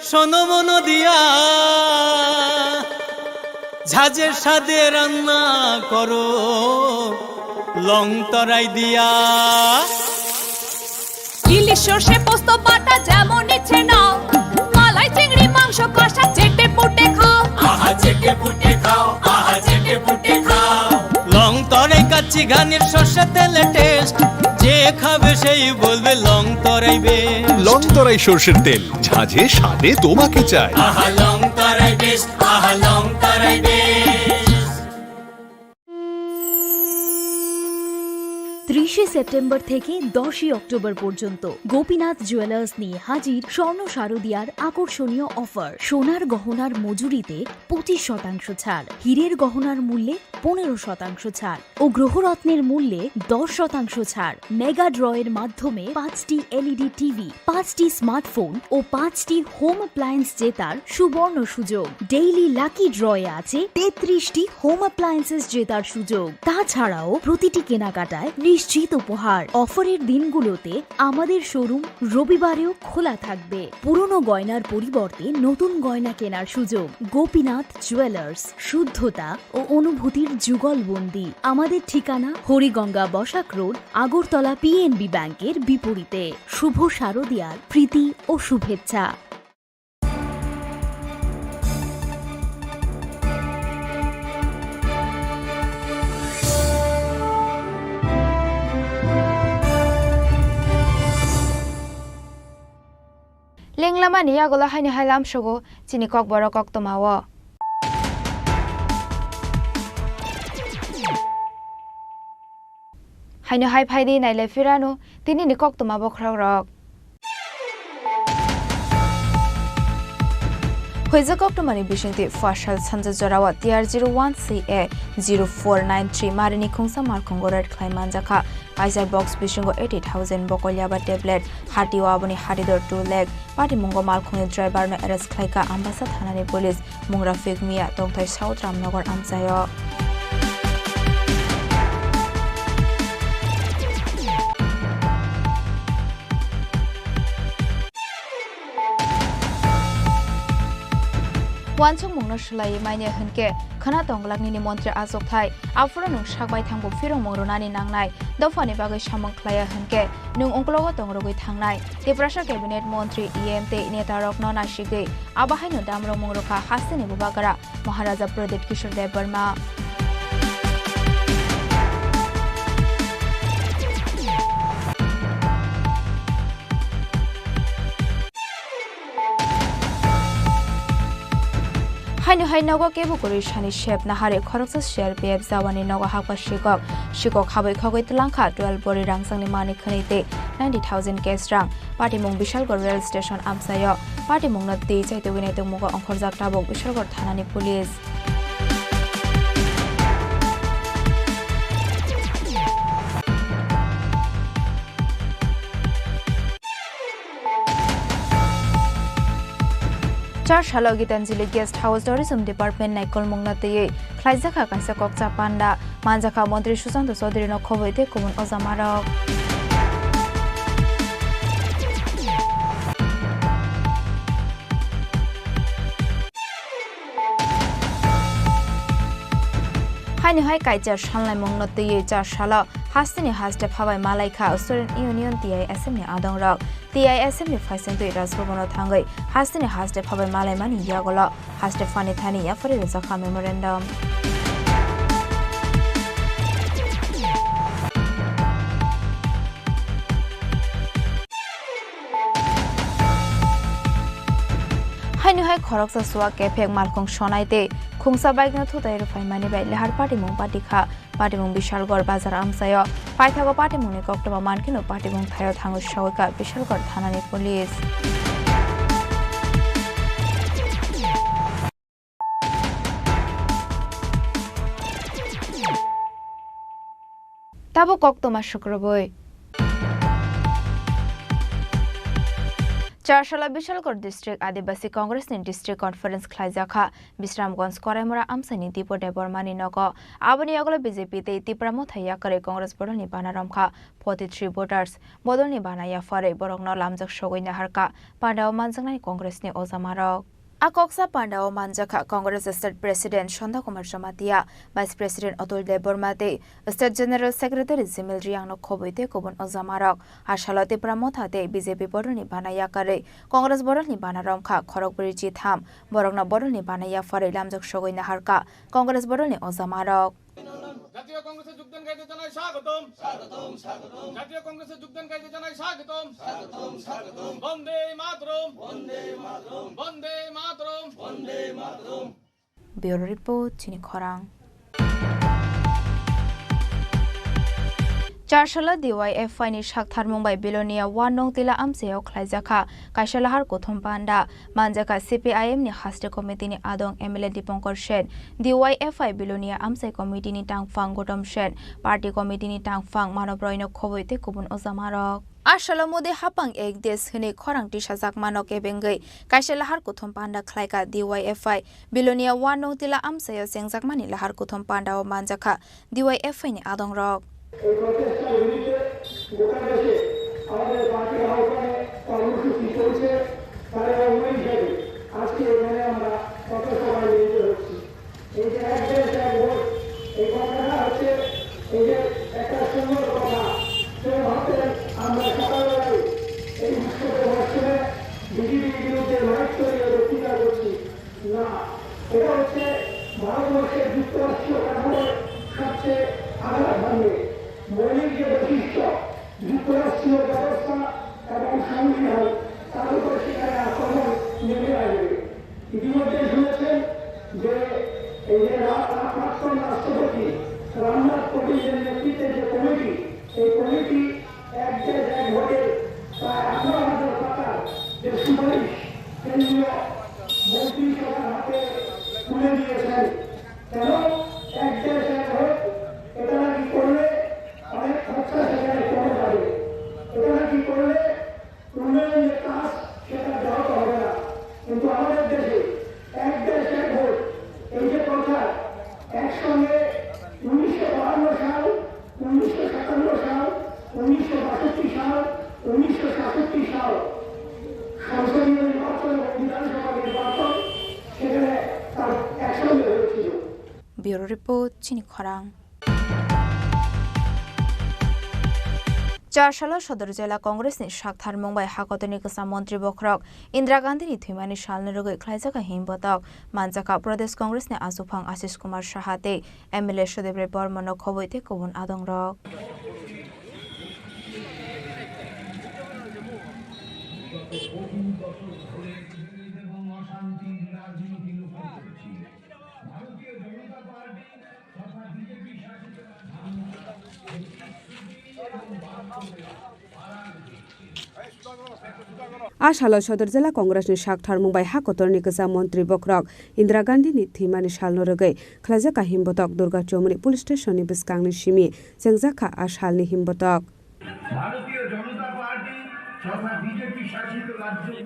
শোনো মন দিয়া ঝাঁঝের স্বাদে রান্না করো লং তরাই দিয়া ইলিশ সর্ষে পোস্ত বাটা যেমন ইচ্ছে নাও মালাই চিংড়ি মাংস কষা চেটে পুটে খাও আহা চেটে পুটে খাও আহা চেটে পুটে খাও লং তরাই কাচ্চি ঘানির সর্ষে তেলে টেস্ট যে খাবে সেই বলবে লং তরাই বেশ লং তরাই সর্ষের তেল ঝাঁঝে স্বাদে তোমাকে চাই আহা লং তরাই বেশ আহা লং তরাই বেশ 30 সেপ্টেম্বর থেকে 10 অক্টোবর পর্যন্ত গোপীনাথ জুয়েলার্স নিয়ে হাজির স্বর্ণ শারদিয়ার আকর্ষণীয় অফার। সোনার গহনার মজুরিতে 25% ছাড়, হীরের গহনার মূল্যে 15% ছাড় ও গ্রহরত্নের মূল্যে 10% ছাড়। মেগা ড্রয়ের মাধ্যমে 5টি এলইডি টিভি, 5টি স্মার্টফোন ও 5টি হোম অ্যাপ্লায়েন্স জেতার সুবর্ণ সুযোগ। ডেইলি লাকি ড্রয়ে আছে 33টি হোম অ্যাপ্লায়েন্সেস জেতার সুযোগ। তাছাড়াও প্রতিটি কেনাকাটায় নিশ্চিত উপহার। অফারের দিনগুলোতে আমাদের শোরুম রবিবারেও খোলা থাকবে। পুরনো গয়নার পরিবর্তে নতুন গয়না কেনার সুযোগ। গোপীনাথ জুয়েলার্স, শুদ্ধতা ও অনুভূতির যুগলবন্দি। আমাদের ঠিকানা হরিগঙ্গা বসাক রোড, আগরতলা পিএনবি ব্যাংকের বিপরীতে। শুভ শারদিয়ার প্রীতি ও শুভেচ্ছা। Lenglamani yagola haini hailam shogo chini kok boro kok tomawo. Haino hai phaidi naile firano tini ni kok tomabo khrok rok. Hoiza kok tomani bishinti fashal sanja jorawa TR01CA 0493 marini khungsa markhongorat khlaiman jakha Pfizer box bishingo 80,000 bokolyaba tablet hatiwa aboni hatidor 2 leg party mungo malkhoni driver no arrest khlaika ambasa thanani police mungra fake mia tongthai South Ramnagar amsayo Wansung mungno shlai maine hunke khana tonglakni ni mantri Ashok Thai afro nung sakbai thangbo firong mongrunani nangnai dofani bagai samang khlaya hunke nung ongklogo tongrogoi thangnai Teprasha cabinet mantri EMT netarok no nasigei abahai no damro mongroka hasini bubagara Maharaja Pradip Kishore Dev Burma Haino hai nogo kebu kori shani shep nahare khoroksa share pf zawani nogo hakwa shikok habai khogoi tlangkha 12 bori rangsangni mani khanite 90,000 cash rang party mung Bishalgor rail station amsayo party mung no tei chaite winai to mugo onkhorjak tabok Bishalgor thanani police Char Shalo Gitanjali Guest House Tourism Department Naikol Mungnateye Khlaijaka Kaisa Kokcha Panda Manjaka Mantri Susanto Chaudhary no khoboite Kumun Ojamarok Haini hai Kaichar Shanlai Mungnateye Char Shalo Hastini Haste Phabai Malaikha Student Union TISM ni Adongrok TISM ni Faising to Rasbogono Thangai Hastini Haste Phabai Malai Mani Yagolo Haste Fani Thani Yafari Zakha Memorandum Hainu hai khoroksa suwa kefek malkong shonaite khungsa bike na thutai rufai mani bai lehar party mung Bishalgor bazar amsayo paithago party mung ni koktoma mankino party mung thayo thango shawika Bishalgor thanani police Tabo koktoma shukroboi चारशाला Bishalgarh district Adivasi Congress नि district conference खलाइजाखा बिश्रामगंज कराइमुरा आमसानी दीपो देबरमानी नगो आबनि अगला BJP ते तिप्रामो थैया करे Congress बदलनि बानारमखा 43 voters बदलनि बानाया फरे बरंगनो लामजक सगैना हारका पांडाव मानजंनाय कांग्रेसनि अजामारक आकक्सा पांडाव मानजाखा Congress state president Sanda Kumar Jamatia vice president Atul देबबर्माते स्टेट जनरल सेक्रेटरी जिमिल रियांगनो खबैते गुबुन अजामारक आशालते प्रमथाते बीजेपी बदलनि बानाया करे कांग्रेस बदलनि बानारमखा खरगबुरी जिथाम बरंगनो बदलनि बानाया फरे लामजक सगैना हारका कांग्रेस बदलनि अजामारक জাতীয় কংগ্রেসে যোগদান কারীদের জানাই স্বাগতম স্বাগতম স্বাগতম জাতীয় কংগ্রেসে যোগদান কারীদের জানাই স্বাগতম স্বাগতম স্বাগতম বন্দে মাতরম বন্দে মাতরম বন্দে মাতরম বন্দে মাতরম ব্যুরো রিপোর্ট চিনি খরাং चारशाला DYFI नि साकथार मुंबाई बिलोनिया 1 नं तिला आमसेयाव खलाइजाखा काइशालाहार कोथम पांडा मानजाखा CPIM नि हास्टे कमिटी नि आदं MLA दीपंकर सेन DYFI बिलोनिया आमसे कमिटी नि टांगफां गौतम सेन पार्टी कमिटी नि टांगफां मानव रयनो खबैते गुबुन अजामारक आशाला मोदे हापां एक देश हने खरांति साजाक मानक एबेंगै काइशालाहार कोथम पांडा खलाइका DYFI बिलोनिया 1 नं तिला आमसेयाव सेंजाक मानि लाहार कोथम पांडा मानजाखा DYFI नि आदं रक এই প্রচেষ্টার বিরুদ্ধে গোটা দেশে আমাদের পার্টির আহ্বানে কর্মসূচি চলছে তার অনুযায়ী আজকে এখানে আমরা কত সবাই মিলিত হচ্ছি এই যে এক দেশ এক ভোট এই কথাটা হচ্ছে এই যে একটা সুন্দর কথা কেউ ভাবতেন আমরা সকালবেলায় এই বিশ্ববর্ষে বিজেপির বিরুদ্ধে লড়াই করে বক্তৃতা করছি না এটা হচ্ছে ভারতবর্ষের যুক্তরাষ্ট্রীয় কাঠামোর সবচেয়ে আঘাত ভাঙে মৌলিক যে বৈশিষ্ট্য যুক্তরাষ্ট্রীয় ব্যবস্থা এবং সংবিধান তার উপর সেখানে আক্রমণ নেমে আসবে ইতিমধ্যে শুনেছেন যে এই যে প্রাক্তন রাষ্ট্রপতি রামনাথ কোবিন্দের নেতৃত্বে যে কমিটি এই কমিটি এক দেশ এক ভোটে প্রায় 18,000 টাকার যে সুপারিশ কেন্দ্রীয় মন্ত্রিসভার হাতে তুলে দিয়েছেন কেন এক দেশ এক ভোট এটা নাকি করলে অনেক খরচা সেখানে কমে যাবে এটা নাকি করলে উন্নয়নের যে কাজ সেটা ব্যাহত হবে না কিন্তু আমাদের দেশে এক দেশ এক ভোট এই যে কথা একসঙ্গে 1952 সাল 1957 সাল 1962 সাল 1967 সাল সংসদীয় নির্বাচন এবং বিধানসভা নির্বাচন সেখানে তার একসঙ্গে হয়েছিল ব্যুরো রিপোর্ট চিনি খরাং चारशाला सदर जिल्ला कांग्रेसनि साकथार मुंबाई हाकतनि गोसा मन्त्री बख्रक इन्दिरा गान्धीनि थैमानि सालनो रुगै खलाइजाखा हिमबतक मानजाखा प्रदेश कांग्रेसनि आसुफां आशिष कुमार साहाते MLA सुदेब्रे बर्मन खबैते गुबुन आदंरक आशाला सदर जिल्ला कांग्रेसनि साकथार मुंबाई हाकतरनि गोजा मन्त्री बख्रक इन्दिरा गान्धीनि थैमानि सालनो रुगै खलाइजाखा हिमबतक दुर्गा चौमुनि पुलिस स्टेशननि बिस्कांनि सिमि जेंजाखा आशालनि हिमबतक भारतीय जनता पार्टी तथा बीजेपी शासित राज्यों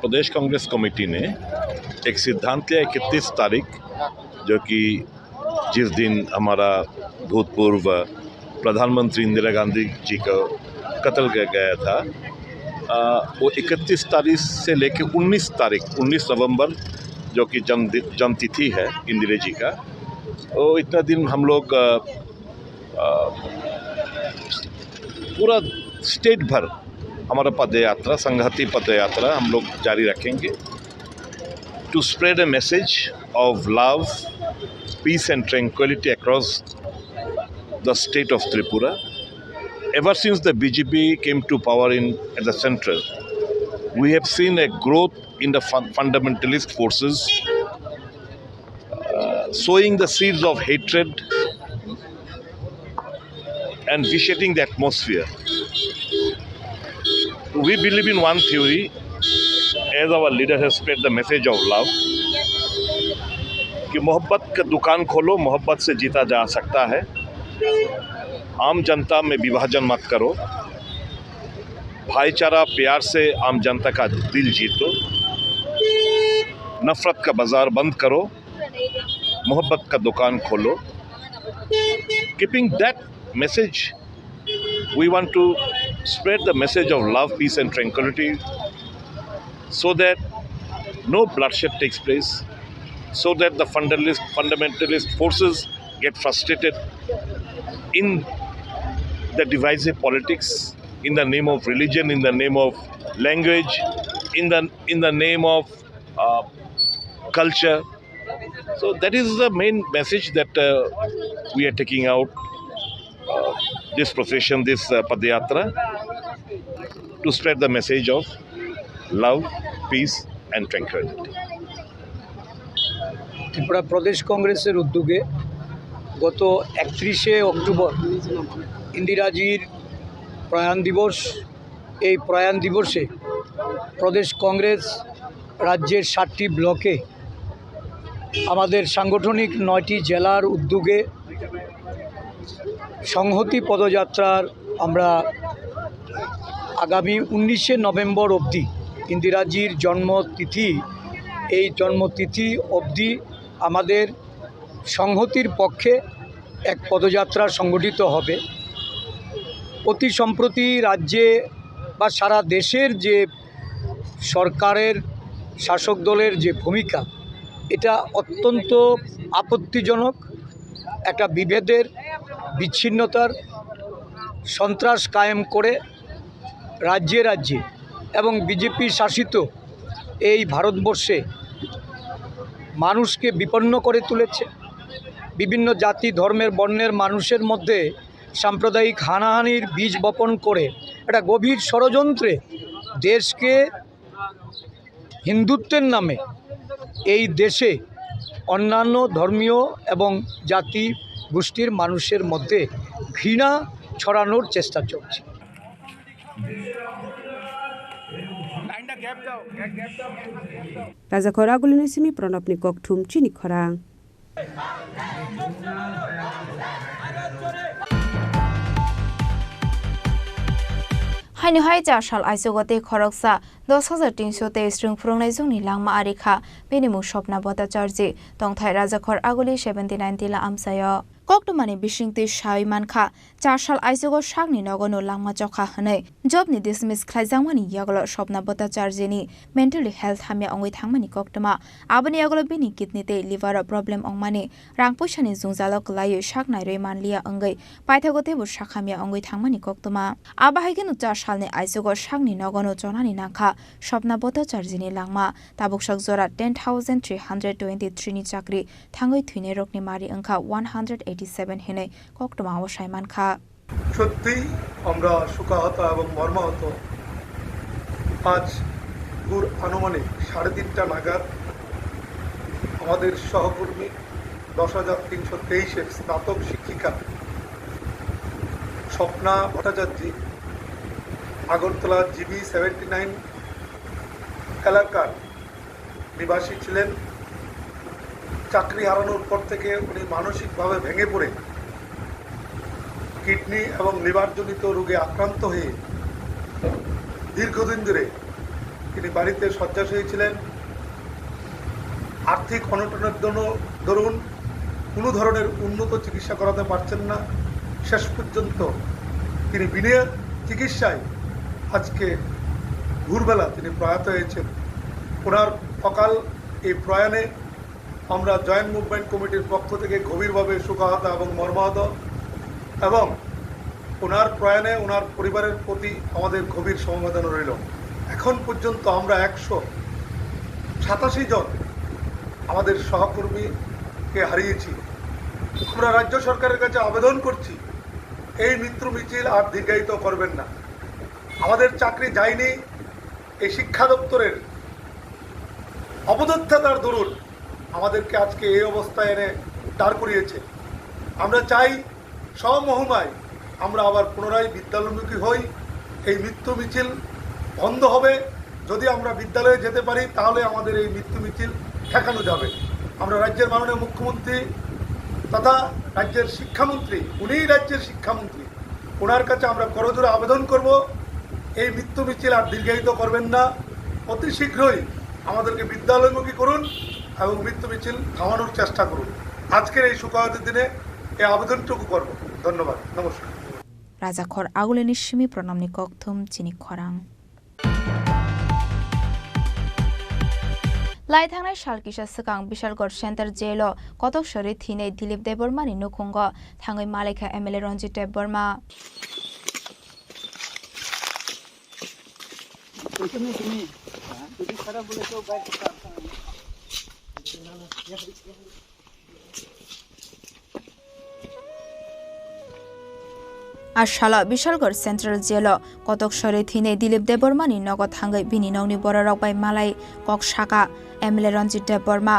प्रदेश कांग्रेस कमेटी ने एक सिद्धांत लिया 31 तारीख जो कि जिस दिन हमारा भूतपूर्व प्रधानमंत्री इंदिरा गांधी जी का कत्ल किया गया था वो 31 तारीख से लेकर 19 नवंबर जो कि जन्मतिथि है इंदिरा जी का वो इतना दिन हम लोग पूरा स्टेट भर हमारा पदयात्रा संघाती पदयात्रा हम लोग जारी रखेंगे to spread a message of love peace and tranquillity across the state of Tripura. Ever since the BJP came to power at the central, we have seen a growth in the fundamentalist forces, sowing the seeds of hatred and vitiating the atmosphere. We believe in one theory, as our leader has spread the message of love, कि मोहब्बत का दुकान खोलो, मोहब्बत से जीता जा सकता है। आम जनता में विभाजन मत करो, भाईचारा प्यार से आम जनता का दिल जीतो, नफरत का बाजार बंद करो, मोहब्बत का दुकान खोलो. Keeping that message, we want to spread the message of love, peace and tranquility so that no bloodshed takes place, so that the fundamentalist forces get frustrated in the divisive politics, in the name of religion, in the name of language, in the name of culture. So that is the main message that we are taking out this procession, this Padayatra, to spread the message of love, peace and tranquility. Tripura প্রদেশ কংগ্রেসের উদ্যোগে গত 31শে October ইন্দিরাজির প্রয়াণ দিবস। এই প্রয়াণ দিবসে প্রদেশ কংগ্রেস রাজ্যের 7টি ব্লকে আমাদের সাংগঠনিক 9টি জেলার উদ্যোগে সংহতি পদযাত্রার আমরা আগামী 19শে নভেম্বর অবধি ইন্দিরাজির জন্মতিথি, এই জন্মতিথি অবধি আমাদের সংহতির পক্ষে এক পদযাত্রা সংগঠিত হবে। অতি সম্প্রতি রাজ্যে বা সারা দেশের যে সরকারের শাসক দলের যে ভূমিকা, এটা অত্যন্ত আপত্তিজনক। একটা বিভেদের, বিচ্ছিন্নতার, সন্ত্রাস কায়েম করে রাজ্যে রাজ্যে এবং বিজেপি শাসিত এই ভারতবর্ষে মানুষকে বিপন্ন করে তুলেছে। বিভিন্ন জাতি, ধর্মের, বর্ণের মানুষের মধ্যে সাম্প্রদায়িক হানাহানির বীজ বপন করে একটা গভীর ষড়যন্ত্রে দেশকে হিন্দুত্বের নামে এই দেশে অন্যান্য ধর্মীয় এবং জাতি গোষ্ঠীর মানুষের মধ্যে ঘৃণা ছড়ানোর চেষ্টা চলছে। Rajakora Gulinisimi Pronopni Koktum Chini Korang. हाइनहाय चारसाल आइसोगते खरकसा 10,300 स्ट्रिंग फुरंनाय जोंनि लांमा आरिखा बेनिमु सपना भट्टाचार्य तंथाय राजाखर आगुलि 79 तिला आमसायो कक्टमानि बिसिंति साइ मानखा चारसाल आइसोग सागनि नगनो लांमा चखा हनै जबनि डिसमिस खाइजांमानि यागल सपना भट्टाचार्यनि मेन्टली हेल्थ हामिया अंगै थांमानि कक्टमा आबनि यागल बिनि किडनीते लिभार प्रब्लेम अंगमानि रांपुसानि जुंजाल कलाय सागनाय रे मानलिया अंगै पाइथागते बु साखामिया अंगै थांमानि कक्टमा आबाहायगेनु चारसालनि आइसोग सागनि नगनो चनानि नाखा सपना भट्टाचार्यनि लांमा ताबुकसाक जरा 10,323 नि चाकरी थांगै थुइने रकनि मारि अंखा 187 हेने कक्टमा अवसायमान खा সত্যি আমরা শোকাহত এবং মর্মাহত। আজ ভোর আনুমানিক 3:30টা নাগাদ আমাদের সহকর্মী 10,323 স্নাতক শিক্ষিকা স্বপ্না ভট্টাচার্য আগরতলা জিবি 79 এলাকার নিবাসী ছিলেন। চাকরি হারানোর পর থেকে উনি মানসিকভাবে ভেঙে পড়ে কিডনি এবং লিভারজনিত রোগে আক্রান্ত হয়ে দীর্ঘদিন ধরে তিনি বাড়িতে শয্যাশয়ী ছিলেন। আর্থিক অনটনের দরুন কোনো ধরনের উন্নত চিকিৎসা করাতে পারছেন না। শেষ পর্যন্ত তিনি বিনা চিকিৎসায় আজকে ভোরবেলা তিনি প্রয়াত হয়েছেন। ওনার অকাল এই প্রয়াণে আমরা জয়েন্ট মুভমেন্ট কমিটির পক্ষ থেকে গভীরভাবে শোকাহত এবং মর্মাহত এবং ওনার প্রয়াণে ওনার পরিবারের প্রতি আমাদের গভীর সমবেদনা রইল। এখন পর্যন্ত আমরা 187 জন আমাদের সহকর্মীকে হারিয়েছি। আমরা রাজ্য সরকারের কাছে আবেদন করছি এই মৃত্যু মিছিল আর দীর্ঘায়িত করবেন না। আমাদের চাকরি যায়নি, এই শিক্ষা দপ্তরের অবদক্ষতার দরুন আমাদেরকে আজকে এই অবস্থায় এনে দাঁড় করিয়েছে। আমরা চাই সমমহিমায় আমরা আবার পুনরায় বিদ্যালয়মুখী হই। এই মৃত্যু মিছিল বন্ধ হবে। যদি আমরা বিদ্যালয়ে যেতে পারি তাহলে আমাদের এই মৃত্যু মিছিল ঠেকানো যাবে। আমরা রাজ্যের মাননীয় মুখ্যমন্ত্রী তথা রাজ্যের শিক্ষামন্ত্রী, উনিই রাজ্যের শিক্ষামন্ত্রী, ওনার কাছে আমরা করজোড়ে আবেদন করব এই মৃত্যু মিছিল আর দীর্ঘায়িত করবেন না, অতি শীঘ্রই আমাদেরকে বিদ্যালয়মুখী করুন এবং মৃত্যু মিছিল থামানোর চেষ্টা করুন। আজকের এই শোকাহতের দিনে এই আবেদনটুকু করব। ধন্যবাদ, নমস্কার। রাজাখর আগুলেনি সিমি প্রণামনি ককথুম চিনি খরাং লাই থাংনাই সালকিসা সিগাং বিশালগড় সেন্টার জেল কতক সরি থিনে দিলীপ দেববর্মানি নুখুঙ্গ থাঙ্গৈ মালেখা এমএলএ রঞ্জিত দেববর্মা আশালা বিশালগড় সেন্ট্রাল জেল কতক সরে থিনে দিলীপ দেববর্মানি নগদ থাঙ্গৈ বিনি নংনি বড় রকবাই মালাই কক শাখা এমএলএ রঞ্জিত দেববর্মা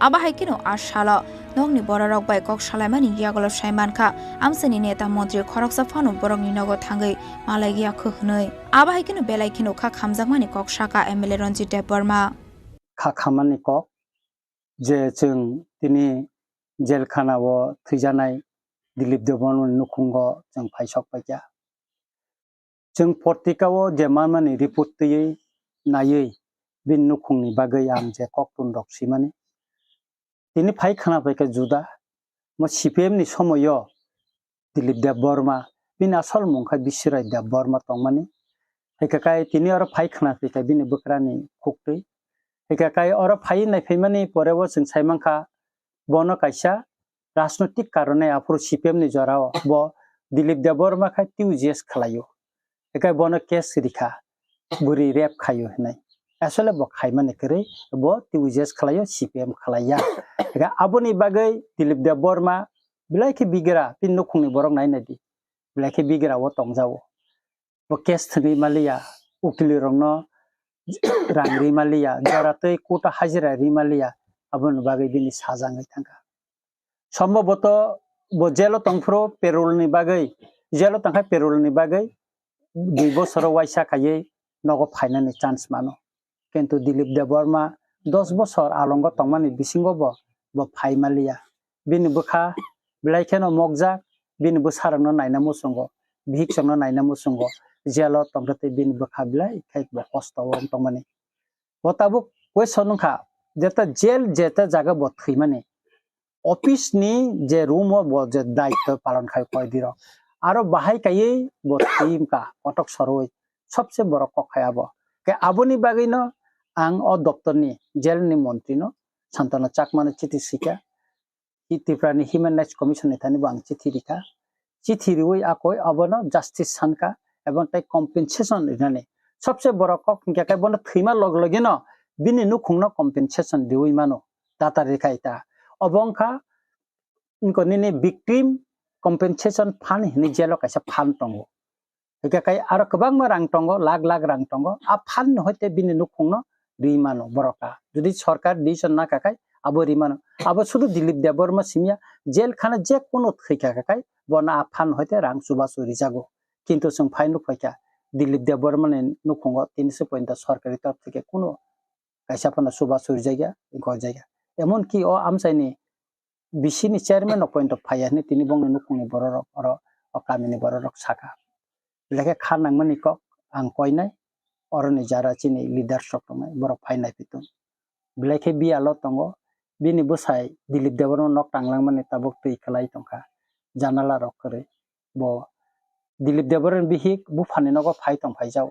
আবাহাই কিনো আশালা নংনি বড় রকবাই কক সালাইমানি ইয়াগল সাইমানখা আমসেনি নেতা মন্ত্রী খরকসা ফানু বরংনি নগদ থাঙ্গৈ মালাই গিয়া খহनै আবাহাই কিনো বেলাই কিনো খা খামজাংমানি কক শাখা এমএলএ রঞ্জিত দেববর্মা খা খামানি কক যে जों दिनै जेलखानाव थैजानाय दिलीप देबबर्मानि नुखुंग जों फायसक पाइया जों पत्रिकाव जे माने रिपर्ट तयै नायै बे नुखुंनि बागै आं जे ककटुन रक्सिमानि दिनै फायखाना फायका जुदा म सिपिएमनि समय दिलीप देबबर्मा बिनि आसल मुंखा बिसिराय देबबर्मा तंमानि हेकाकाय दिनै आरो फायखाना फैका बिनि बोक्रानि खुक्तै हेकाकाय आरो फाय नायफैमानि परेव जों साइमांखा बन कायसा राजनैतिक कारणे आफुर सिपिएमनि जराव ब दिलीप देबबर्मा खा टिउजिएस खालायो एकाय बन केस रिखा बुरि रेप खायो होनाय আসলে ব খাইমানে करे ब टिउजिएस खालायो सिपिएम खालाया एका आबोनि बागै दिलीप देबबर्मा बिलायखि बिगरा पिन नुखुंनि बरं नायनादि बिलायखि बिगरा व तंजावो ब केस थगै मालिया उकिल रंनो रांग्रि मालिया जरातै कोटा हाजिरा रि मालिया आबोनि बागै बिनि साजाङै थांगा সম্ভবত জেলো তংফ্রো পেরোলনি বাগৈ জেলো তংখা পেরোলনি বাগৈ 2 বছর ওয়াইসা খাইয়ে নগ ফাইনানি চান্স মানো কিন্তু দিলীপ দেববর্মা 10 বছর আলঙ্গ তংমানি বিসিঙ্গব ব ফাইমালিয়া বিনি বখা বিলাইখেনো মগজাক বিনি বসারনো নাইনা মুসঙ্গ ভিকসংনো নাইনা মুসঙ্গ জেলো তংরতে বিনি বখা বিলাই খাই ব কষ্ট তংমানি বতাবুক কোয়েশনখা যেটা জেল যেটা জায়গা ব থৈমানি অফিস নি যে রুম যে দায়িত্ব পালন খাই কয়দির আর বাহাই কাইয়ে টিম का কটক সরই সবচেয়ে বড় কখায়াব কে আবনি বাগিন আং অ দপ্তরনি জেলনি মন্ত্রীনো শান্তনা চাকমানে চিঠি শিকা ত্রিপুরানি হিউম্যান রাইটস কমিশন এথানি বাং চিঠি লিখা চিঠি রুই আকই অবন জাস্টিস সানকা এবং তাই কম্পেনসেশন ইনানে সবচেয়ে বড় কক কে বন থৈমা লগ লগিন বিনি নুখুংনো কম্পেনসেশন দিউই মানো দাতা রেখাইতা অবংখা इनको निने विक्टिम कम्पेनसेशन फान हिनि जेलो कायसा फान तंगो हेकाकाय आरो गोबां रां तंगो लाख लाख रां तंगो आ फान होते बिनि नुखुंनो रिमानो बरका जुदि सरकार डिसिजन ना काकाय आबो रिमानो आबो शुधु दिलीप देबबर्मा सिमिया जेल खाना जे कोनो थैका काकाय बना आ फान होते रां सुबा सुरि जागो किन्तु जों फाइनु फैका दिलीप देबबर्मानि नुखुंगो 300 पॉइंट सरकारी तरफ থেকে কোনো कायसा फना सुबा सुरि जायगा गय जायगा एमन कि अ आमसाइनि बिसिनि चेयरमैन अपॉइंट अफ फाया ने तिनि बंग नुखुंनि बररक अरो अकामिनि बररक साखा लेखे खानांमनि क आं कयनाय अरनि जारा चिनि लिडारशिप तंनाय बर फायनाय पितुन बिलायखे बियालो तंगो बिनि बसाय दिलीप देबबर्मा नक टांगलांमनि ताबक तै खलाय तंखा जानाला रकरे ब दिलीप देबबर्मा बिहिक बुफानि नग फाय तंग फायजाव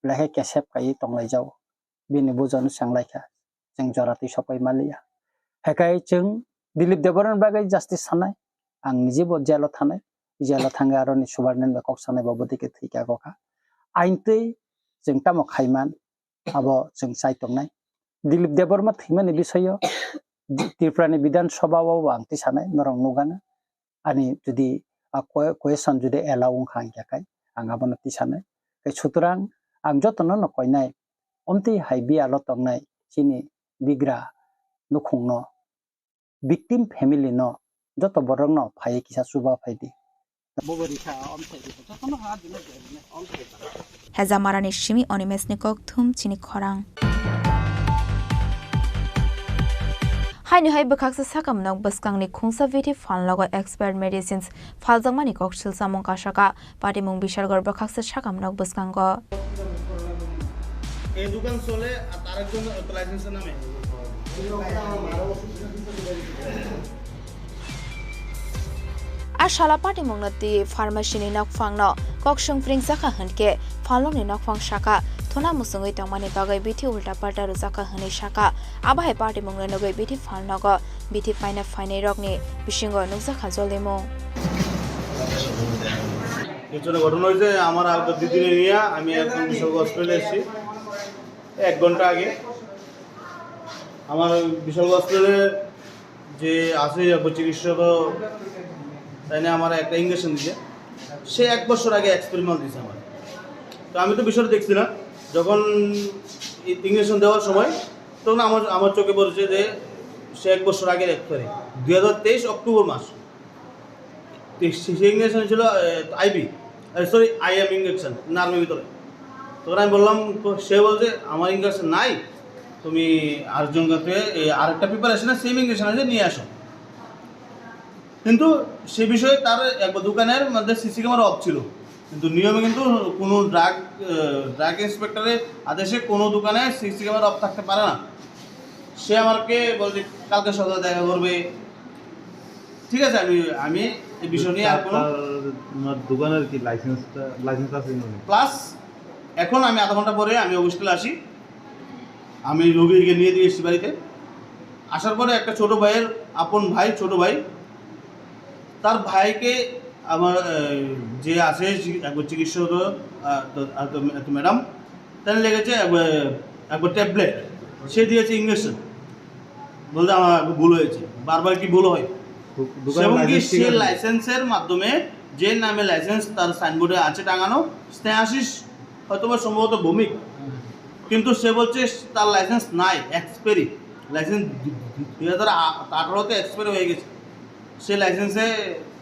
बिलायखे केसेप काय तंलाय जाव बिनि बुजन सांलायखा जों जराति सपाय मालिया हेकाय जों दिलीप देबबर्मा बागै जास्टिस सानाय आं निजे ब जेलो थानाय जेलो थांगा आरोनि सुबारनेन बकक सानाय बबदिके थैका गखा आइनतै जों तामो खायमान आबो जों सायतंनाय दिलीप देबबर्मा थैमानि बिषय त्रिपुरानि विधान सभाव आंति सानाय नरं नुगाना आनि जुदि क्वेश्चन जुदि एलाउं खांखाय आं आबोनो ति सानाय कै सुतरां आं जतनो न कयनाय अमति हाइबि आलो तंनाय चिनि बिग्रा नुखुंनो victim family no joto borong no phai kisa suba phaidi হেজামারানি Simi অনিমেসনি ককথুম চিনি খরাং Hainu Bakaksa Sakamnok Baskangni Kungsa Viti Fanlogo Expert Medicines Falzamani Koksil Samong Kashaka Patimung Bishalgor Bakaksa Sakamnok Baskango এই দোকান চলে আর আরেকজন লাইসেন্সের নামে Ashala Patimung Nati Pharmacy ni Nokfangno Kokshung Pring Saka Hanke Falong ni Nokfang Shaka Thona Musungui Tongmani Bagai Biti Ulta Parta Ruzaka Hani Shaka Abahe Patimung Nogoi Biti Falnogo Biti Fine Fine Rogni Bishingo Nukzaka Zolimo পিছনে ঘটনা হয়েছে আমার আলকা দিদিনে নিয়ে আমি এখন বিশাল হসপিটালে এসেছি 1 ঘন্টা আগে আমার বিশাল হসপিটালে যে আছে চিকিৎসক তাই না আমার একটা ইঞ্জেকশন দিয়েছে সে 1 বছর আগে এক্সপেরিমেন্ট দিয়েছে আমার তো আমি তো বিষয়টা দেখছি না যখন ইঞ্জেকশন দেওয়ার সময় তখন আমার চোখে পড়েছে যে সে 1 বছর আগে এক্সপায়ারি 2023 অক্টোবর মাস সেই ইঞ্জেকশন ছিল আইবি সরি আইএম ইঞ্জেকশন নার্ভের ভিতরে তখন আমি বললাম সে বলছে আমার ইঞ্জেকশন নাই তুমি আরেকজন কাছে আরেকটা প্রিপারেশন সেম ইঞ্জেকশন আছে নিয়ে আসো কিন্তু সে বিষয়ে তার একবার দোকানের মধ্যে সিসি ক্যামেরা অফ ছিল কিন্তু নিয়মে কিন্তু কোনো ড্রাগ ইন্সপেক্টরের আদেশে কোনো দোকানে সিসি ক্যামেরা অফ থাকতে পারে না সে আমাকে বলছে কালকে সকালে দেখা করবে ঠিক আছে আমি এই বিষয় নিয়ে আর কোনো দোকানের কি লাইসেন্স আছে প্লাস এখন আমি আধা ঘন্টা পরে আমি অফিসে আসি আমি রোগীকে নিয়ে দিয়ে এসেছি বাড়িতে আসার পরে একটা ছোট ভাইয়ের আপন ভাই ছোট ভাই তার ভাইকে আমার যে আছে একবার চিকিৎসক ম্যাডাম তাহলে লেগেছে একবার ট্যাবলেট সে দিয়েছে ইঞ্জেকশন বলতে আমার ভুল হয়েছে বারবার কি ভুল হয় এবং কি সে লাইসেন্সের মাধ্যমে যে নামে লাইসেন্স তার সাইনবোর্ডে আছে টাঙানো স্নেহাশিস হয়তো বা সম্ভবত ভৌমিক কিন্তু সে বলছে তার লাইসেন্স নাই এক্সপায়ারি লাইসেন্স 2018-তে এক্সপায়ারি হয়ে গেছে সে লাইসেন্সে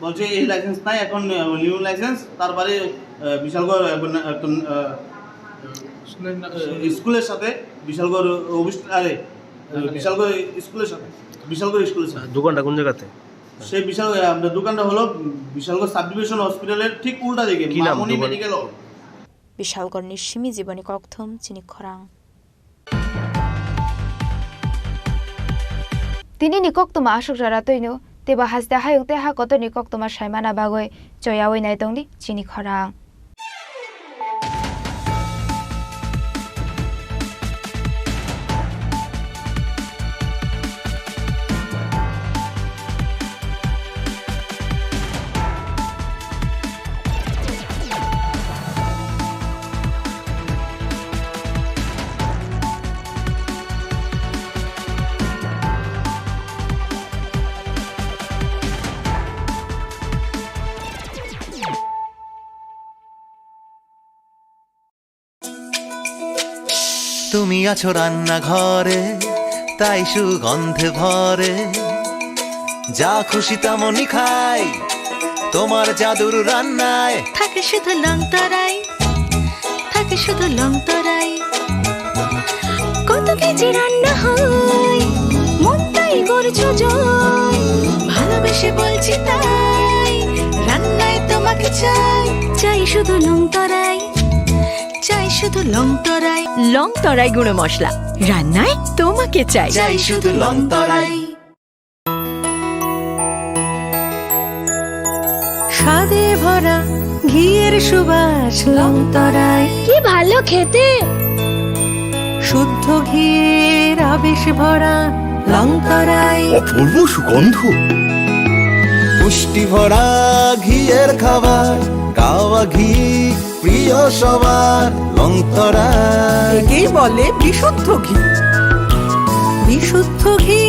বলছে এই লাইসেন্স নাই এখন নিউ লাইসেন্স তারপরে বিশালগড় স্কুলের সাথে বিশালগড় আরে বিশালগড় স্কুলের সাথে বিশালগড় স্কুলের সাথে দোকানটা কোন জায়গাতে সেই দোকানটা হলো বিশালগড় সাব ডিভিশন হসপিটালের ঠিক উল্টা দিকে মামনি মেডিকেল হল বিশালগড় নিশিমি জীবনী ককথম চিনি খরাং তিনি নিকক তোমা আসুক যারা তৈনো তেবা হাসদা হায়ুক তে হা কত নিকক তোমা সাইমানা বাগৈ জয়াওই নাই দংদি চিনি খরাং তুমি আছো রান্নাঘরে তাই সুগন্ধে ভরে যা খুশি তেমনই খাই তোমার জাদুর রান্নায় থাকে শুধু লং তরাই থাকে শুধু লং তরাই কত কেজি রান্না হয় মন তাই করছো জয় ভালোবেসে বলছি তাই রান্নায় তোমাকে চাই চাই শুধু লং তরাই চাই শুধু লং তরাই গুঁড়ো মশলা রান্নায় তোমাকে চাই চাই শুধু লং তরাই স্বাদে ভরা ঘিয়ের সুবাস লং তরাই কি ভালো খেতে শুদ্ধ ঘিয়ের আবেশ ভরা লং তরাই অপূর্ব সুগন্ধ পুষ্টি ভরা ঘিয়ের খাবার গাওয়া ঘি প্রিয় সবার লং তরাই একেই বলে বিশুদ্ধ ঘি বিশুদ্ধ ঘি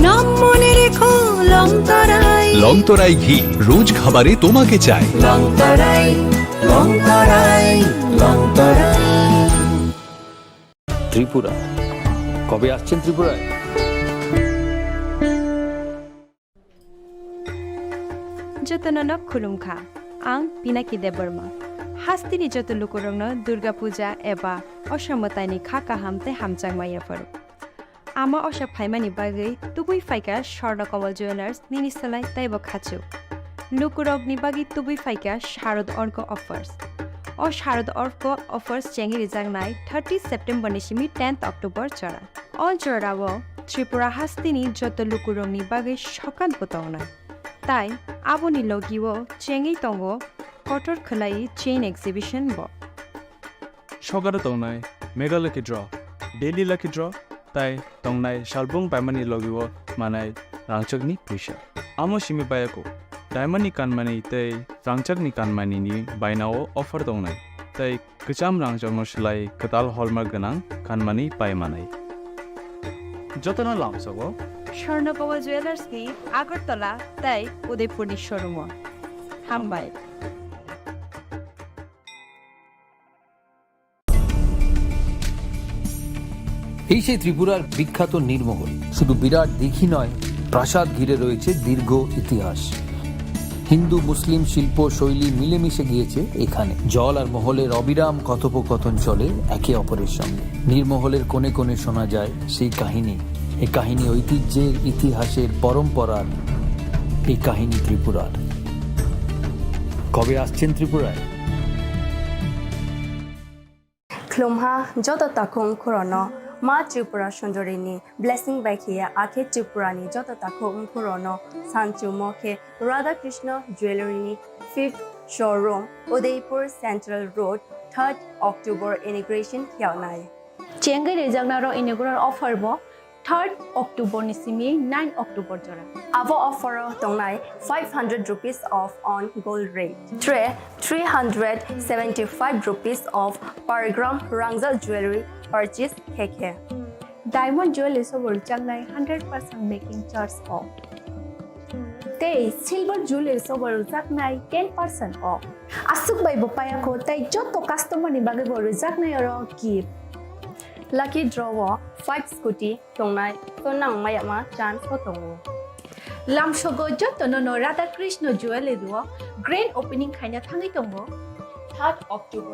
নাম মনে রেখো লং তরাই লং তরাই ঘি রোজ খাবারে তোমাকে চাই লং তরাই লং তরাই লং তরাই ত্রিপুরা কবে আসছেন ত্রিপুরায় যতননক খুলুমখা आं पिनाकी देबबर्मा हास्तिनि जत लुकुरंनो दुर्गा पूजा एबा असमतानि खा काहामते हामचांमायाफोर ama osa phaimani bagai tubui faika Swarnakawal Jewelers nini salai taibo khachu lukurok ni bagi tubui faika Sharad Orko offers o Sharad Orko offers chengi rijangnai 30 September ni simi 10th October chara on chorawo Tripura hastini joto lukurok ni bagai shokan potona tai aboni logiwo chengi tongo kotor khlai chain exhibition bo সকালে তংনাই mega lucky draw daily lucky draw তাই তংনাই শালবং পাইমানি লগিব মানাই রাংচকনি পয়সা আমো সিমি বায়াকো ডায়মন্ডনি কানমানি তাই রাংচকনি কানমানি ni বাইনাও offer তংনাই তাই কচাম রাংচকনো সিলাই কতাল hallmark গনাং কানমানি পাইমানাই যতনা লামসগো Swarnakawal Jewelers ni Agartala tai Udaipur ni showroom Hambai এই সেই ত্রিপুরার বিখ্যাত নীরমহল শুধু বিরাট দিঘি নয় প্রাসাদ ঘিরে রয়েছে দীর্ঘ ইতিহাস হিন্দু মুসলিম শিল্প শৈলী মিলেমিশে গিয়েছে এখানে জল আর মহলের অবিরাম কথোপকথন চলে একে অপরের সঙ্গে নীরমহলের কোণে কোণে শোনা যায় সেই কাহিনী এই কাহিনী ঐতিহ্যের ইতিহাসের পরম্পরার এই কাহিনী ত্রিপুরার কবে আসছেন ত্রিপুরায় Klumha joto takung kurono ma Tripura Sundarini blessing by Kia Ake Tripurani joto takung kurono Sanchu Mokhe Radha Krishna Jewelry 5th showroom Udaipur Central Road 3rd October inauguration Kyaunai Chengi rejagnaro inaugural offer bo 3rd October ni simi 9 October jora Avo offer tongnai 500 rupees off on gold rate. 375 rupees off per gram Rangzal jewelry purchase keke. Diamond jewelry sobor jangnai 100% making charge off. Tei silver jewelry sobor jangnai 10% off. Asuk bai bopaya ko tai joto customer ni bage bor jangnai oro gift. Lucky draw 5 scooty tongnai tonang mayama chance ko tongo. Lamsogo joto no Radha Krishna jewelry duo grand opening khaina thangai tongo 3rd October